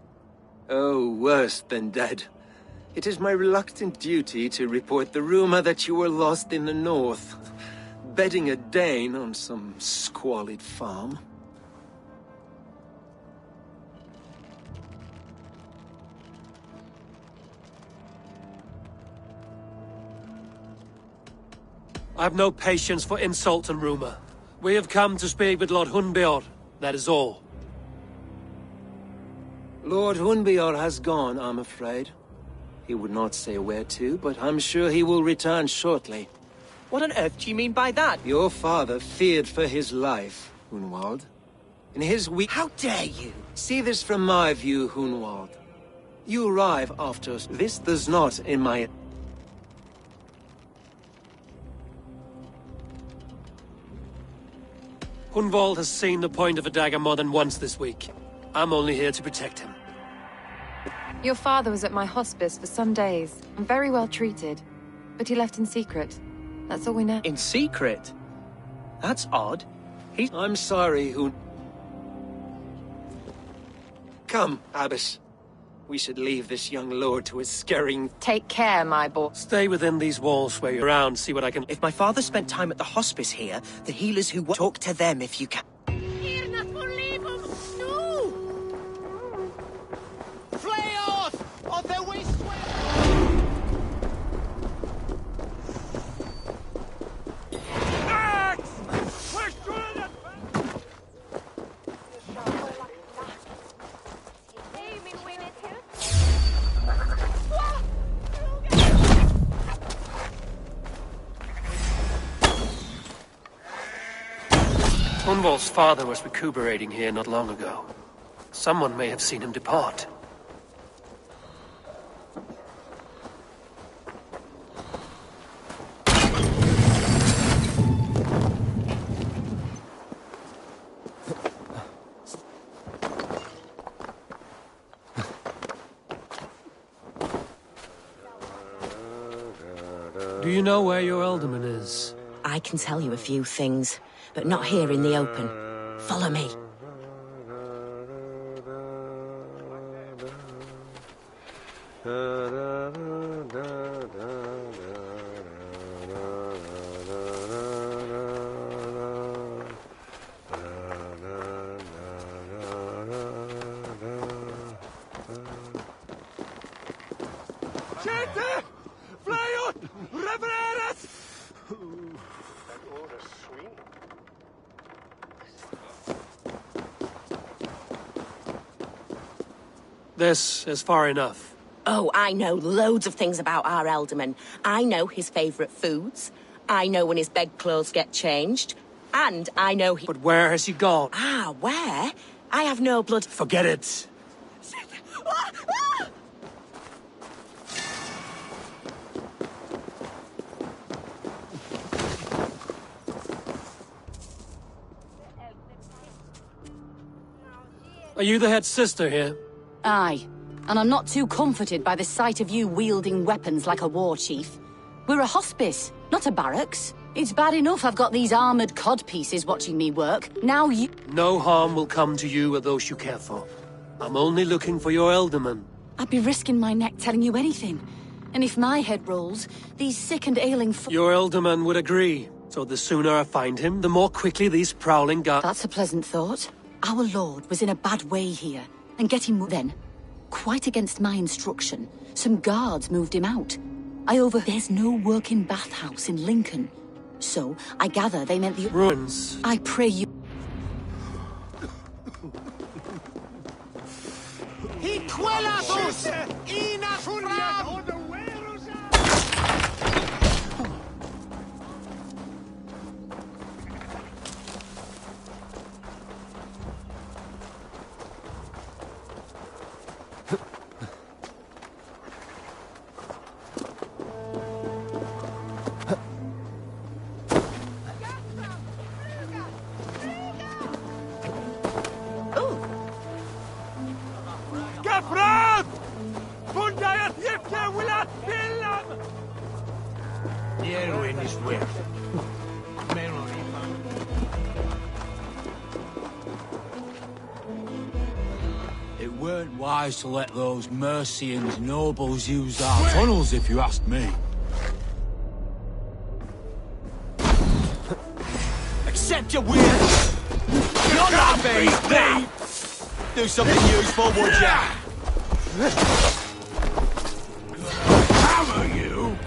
Oh, worse than dead. It is my reluctant duty to report the rumor that you were lost in the north, bedding a Dane on some squalid farm. I've no patience for insult and rumor. We have come to speak with Lord Hunbeor, that is all. Lord Hunbeor has gone, I'm afraid. He would not say where to, but I'm sure he will return shortly. What on earth do you mean by that? Your father feared for his life, Hunwald. In his weak... How dare you? See this from my view, Hunwald. You arrive after us. This does not, in my... Hunwald has seen the point of a dagger more than once this week. I'm only here to protect him. Your father was at my hospice for some days, and very well treated. But he left in secret. That's all we know. In secret? That's odd. I'm sorry, Come, Abbess. We should leave this young lord to his scurrying... Take care, my boy. Stay within these walls where you're around, see what I can... If my father spent time at the hospice here, the healers who... Talk to them if you can. Hunwald's father was recuperating here not long ago. Someone may have seen him depart. Do you know where your alderman is? I can tell you a few things, but not here in the open. Follow me. This is far enough. Oh, I know loads of things about our alderman. I know his favourite foods. I know when his bedclothes get changed. And I know he... But where has he gone? Ah, where? I have no blood... Forget it. Are you the head sister here? Aye, and I'm not too comforted by the sight of you wielding weapons like a war chief. We're a hospice, not a barracks. It's bad enough I've got these armored codpieces watching me work. Now you... No harm will come to you or those you care for. I'm only looking for your Elderman. I'd be risking my neck telling you anything. And if my head rolls, these sick and ailing... Your Elderman would agree. So the sooner I find him, the more quickly these prowling guards... That's a pleasant thought. Our lord was in a bad way here, and getting then, quite against my instruction, some guards moved him out. There's no working bathhouse in Lincoln. So, I gather they meant the... Ruins. I pray you... It weren't wise to let those Mercians nobles use our tunnels, if you ask me. Accept your will! You're not very big! Do something useful, would ya? Hammer you!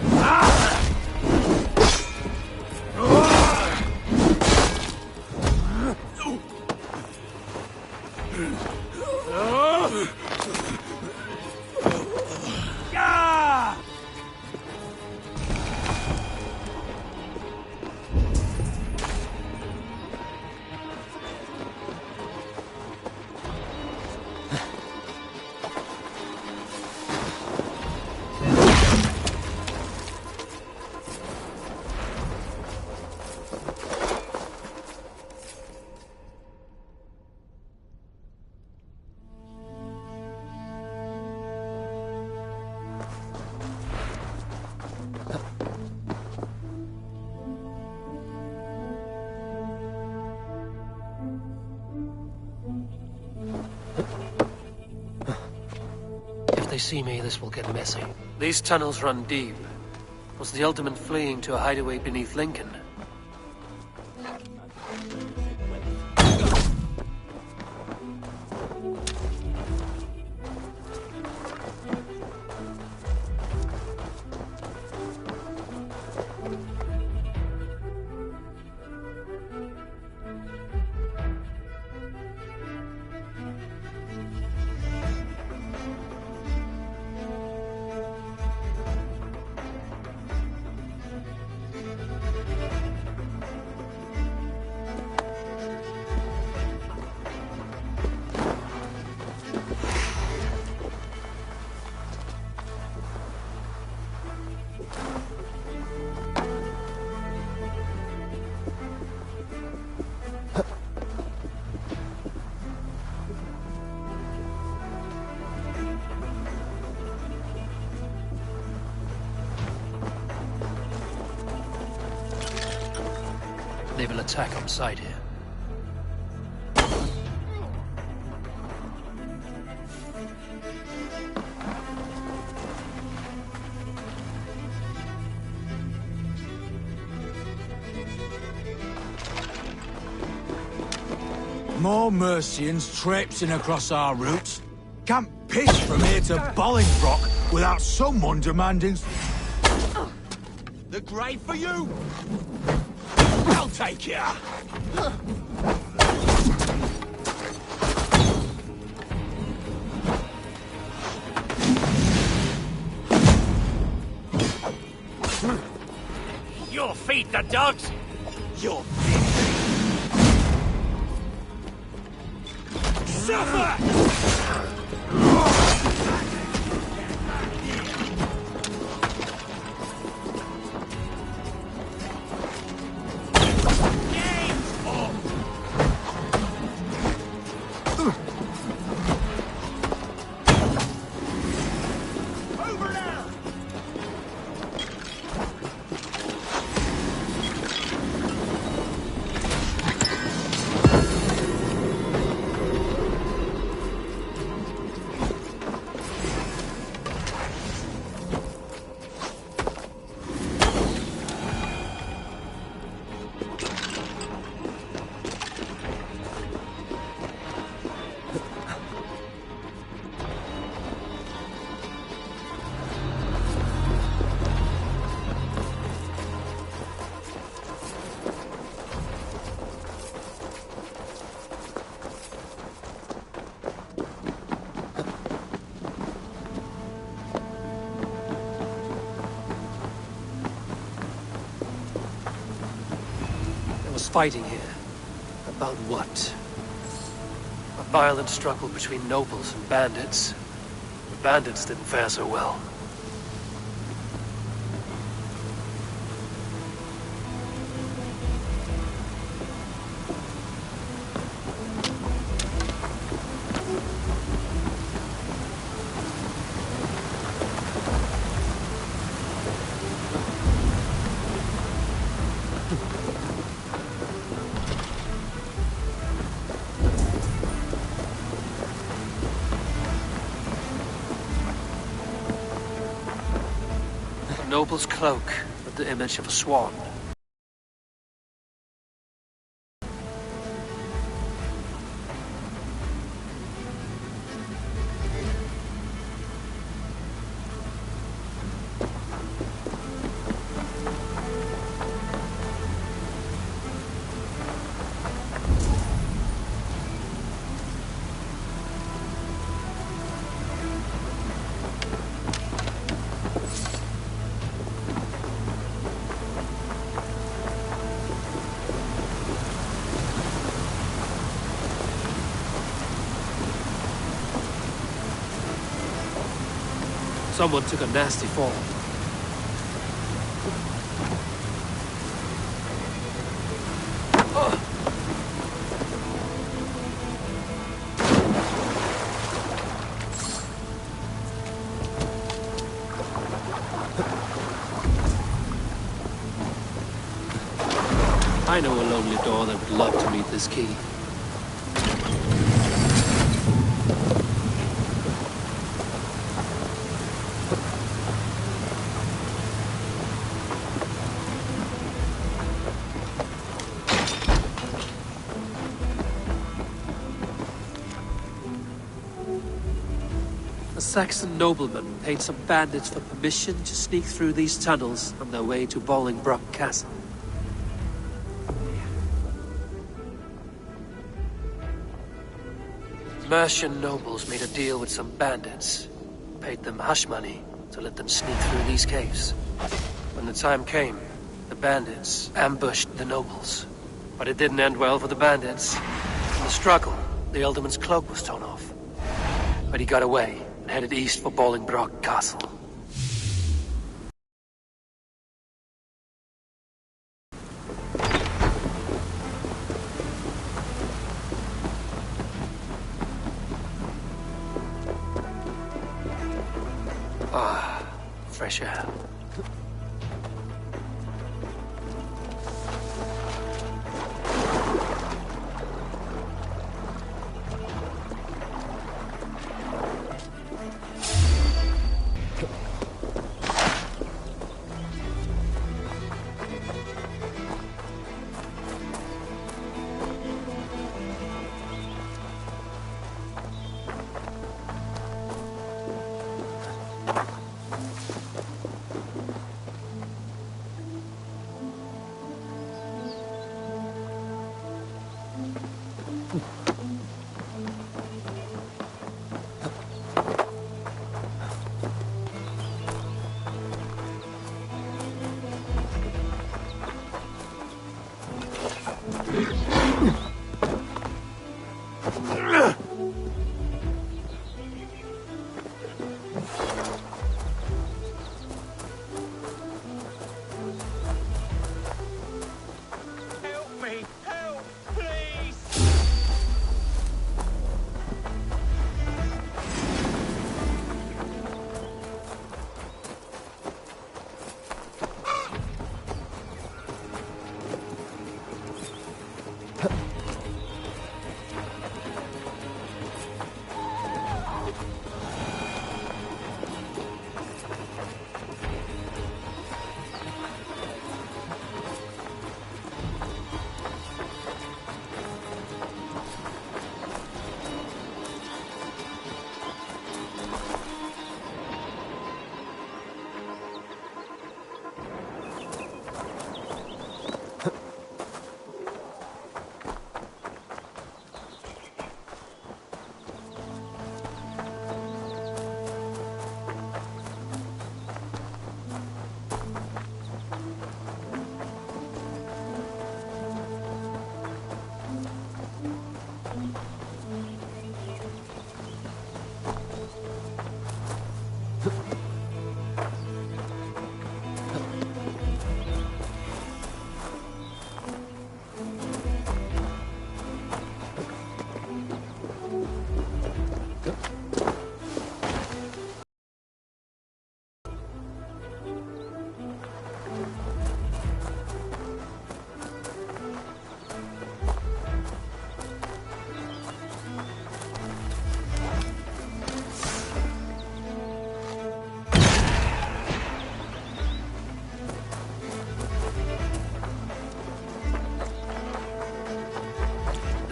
If they see me, this will get messy. These tunnels run deep. Was the Ultimate fleeing to a hideaway beneath Lincoln? They will attack on sight here. More Mercians traipsing across our routes. Can't pitch from here to Bolingbroke without someone demanding... The grave for you! I'll take ya! You're feet, the dogs! Your Suffer! Fighting here. About what? A violent struggle between nobles and bandits. The bandits didn't fare so well. Noble's cloak with the image of a swan. Someone took a nasty fall. I know a lonely door that would love to meet this key. A Saxon nobleman paid some bandits for permission to sneak through these tunnels on their way to Bolingbroke Castle. Mercian nobles made a deal with some bandits, paid them hush money to let them sneak through these caves. When the time came, the bandits ambushed the nobles. But it didn't end well for the bandits. In the struggle, the Ealdorman's cloak was torn off. But he got away and headed east for Bolingbroke Castle. Ah, fresh air.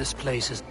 this place is...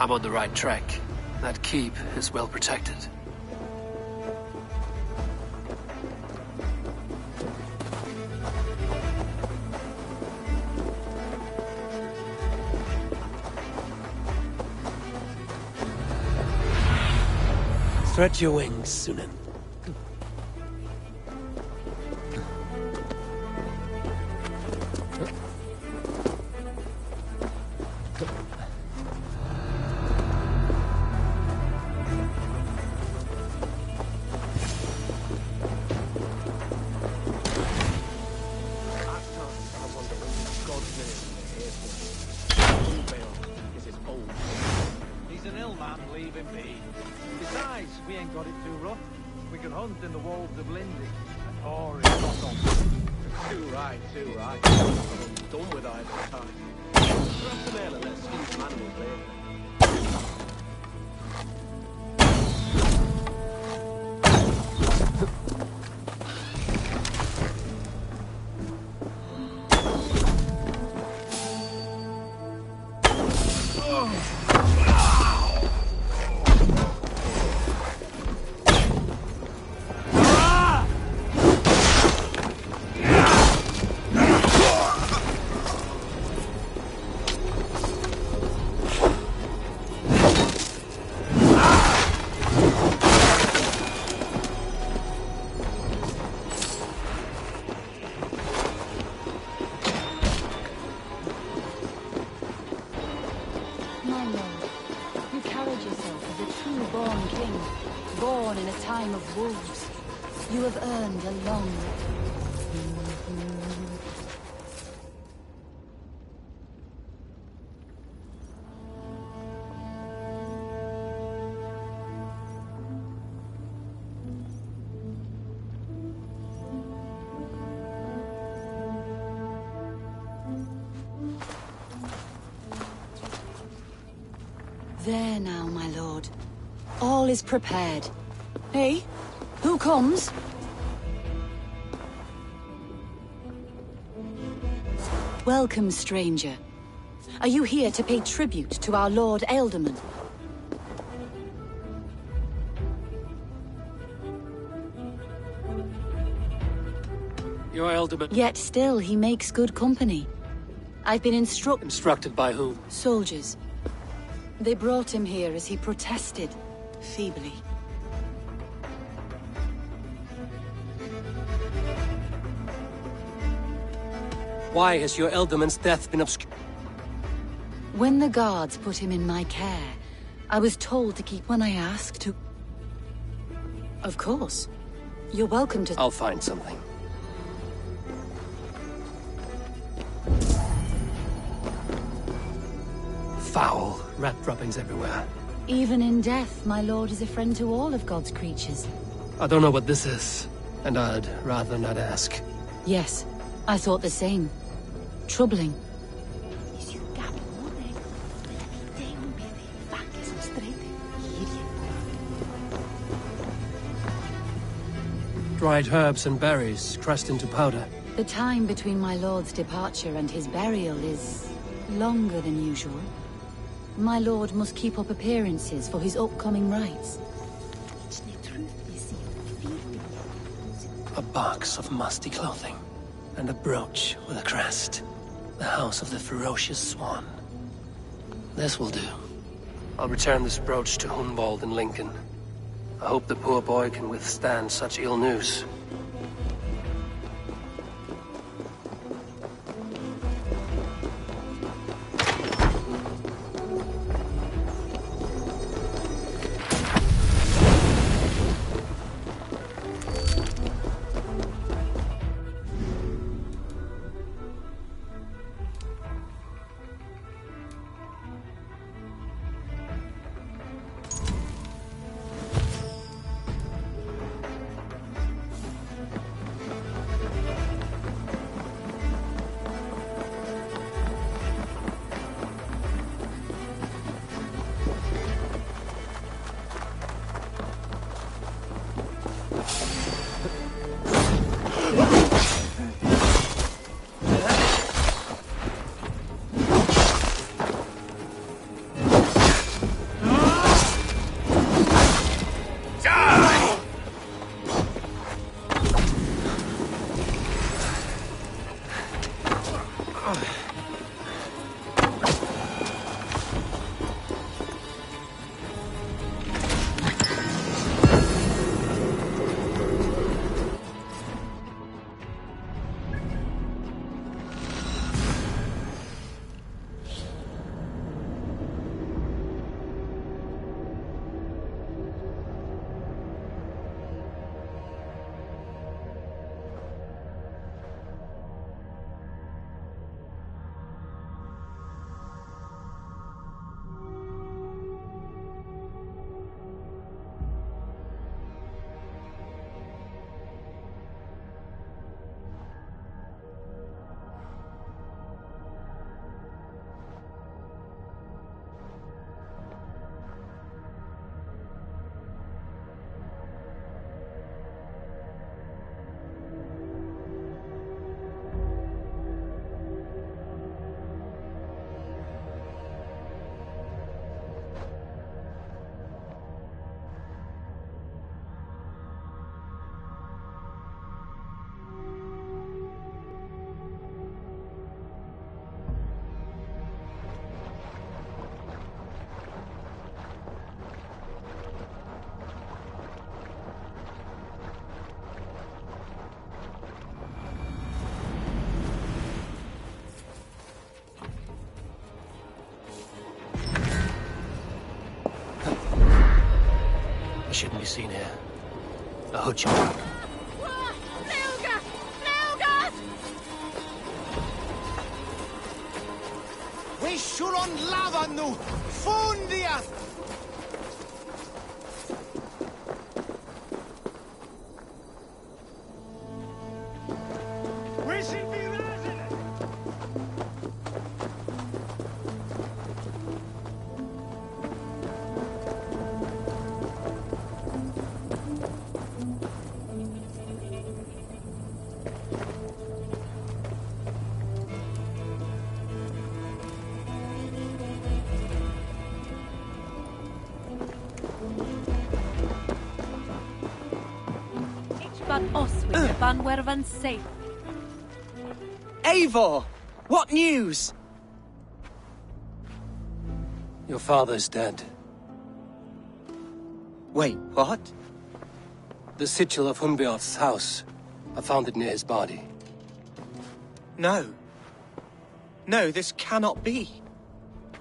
I'm on the right track. That keep is well protected. Stretch your wings, Sunan. He's an ill man, leave him be. Besides, we ain't got it too rough. We can hunt in the wolves of Lindy. And or is not on. Too right, too right. I'm done with either time. Perhaps an ale and let's skin some animals later. My lord, you carried yourself as a true-born king, born in a time of wolves. You have earned a long... There now, my lord. All is prepared. Hey, who comes? Welcome, stranger. Are you here to pay tribute to our Lord Ealdorman? Your Ealdorman... Yet still he makes good company. I've been Instructed by whom? Soldiers. They brought him here as he protested, feebly. Why has your Ealdorman's death been obscured? When the guards put him in my care, I was told to keep when I asked to... Of course. You're welcome to... I'll find something. Foul. Rat droppings everywhere. Even in death, my lord is a friend to all of God's creatures. I don't know what this is, and I'd rather not ask. Yes, I thought the same. Troubling. Dried herbs and berries crushed into powder. The time between my lord's departure and his burial is... longer than usual. My lord must keep up appearances for his upcoming rites. A box of musty clothing, and a brooch with a crest. The house of the ferocious swan. This will do. I'll return this brooch to Hunwald in Lincoln. I hope the poor boy can withstand such ill news. shouldn't be seen here. A hutch. We should on lava nu! Fundia! We should be resident! But us with the Banwervan safe. Eivor! What news? Your father's dead. Wait, what? The sigil of Hunbeorth's house. I found it near his body. No. No, this cannot be.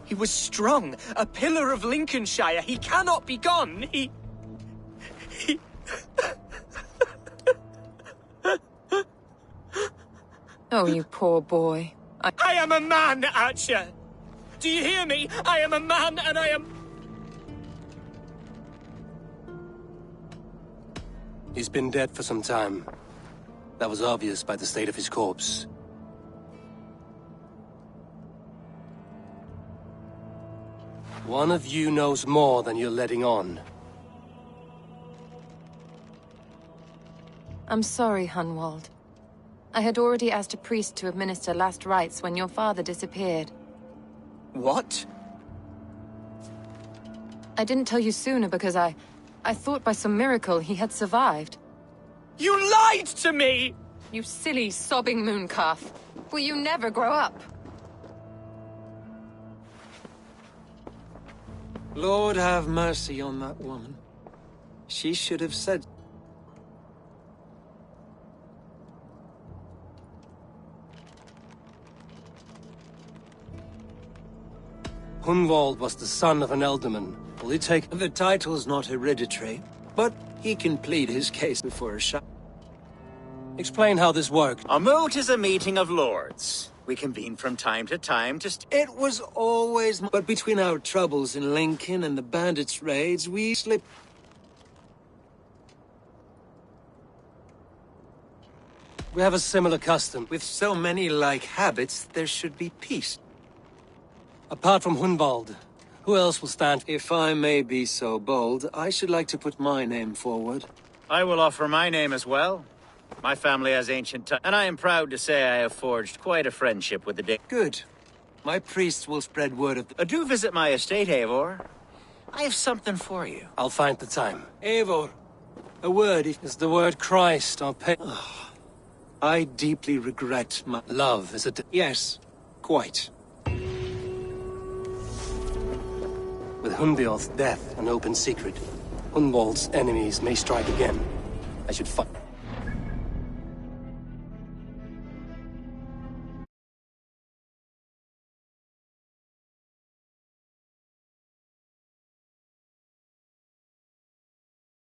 He was strong, a pillar of Lincolnshire. He cannot be gone. He... Oh, you poor boy. I am a man, Archer! Do you hear me? I am a man and I am... He's been dead for some time. That was obvious by the state of his corpse. One of you knows more than you're letting on. I'm sorry, Hunwald. I had already asked a priest to administer last rites when your father disappeared. What? I didn't tell you sooner because I thought by some miracle he had survived. You lied to me! You silly, sobbing mooncalf. Will you never grow up? Lord have mercy on that woman. She should have said... Hunwald was the son of an ealdorman. Will he take... The title's not hereditary, but he can plead his case before a shot. Explain how this worked. A moot is a meeting of lords. We convene from time to time to... It was always... But between our troubles in Lincoln and the bandits' raids, we slipped... We have a similar custom. With so many like habits, there should be peace. Apart from Hunwald, who else will stand? If I may be so bold, I should like to put my name forward. I will offer my name as well. My family has ancient ties, and I am proud to say I have forged quite a friendship with the day. Good. My priests will spread word of the... Do visit my estate, Eivor. I have something for you. I'll find the time. Eivor, a word if... Is the word Christ or pay... I deeply regret my... Love, is it? Yes, quite. With Hunbeorth's death an open secret, Hunwald's enemies may strike again. I should fight.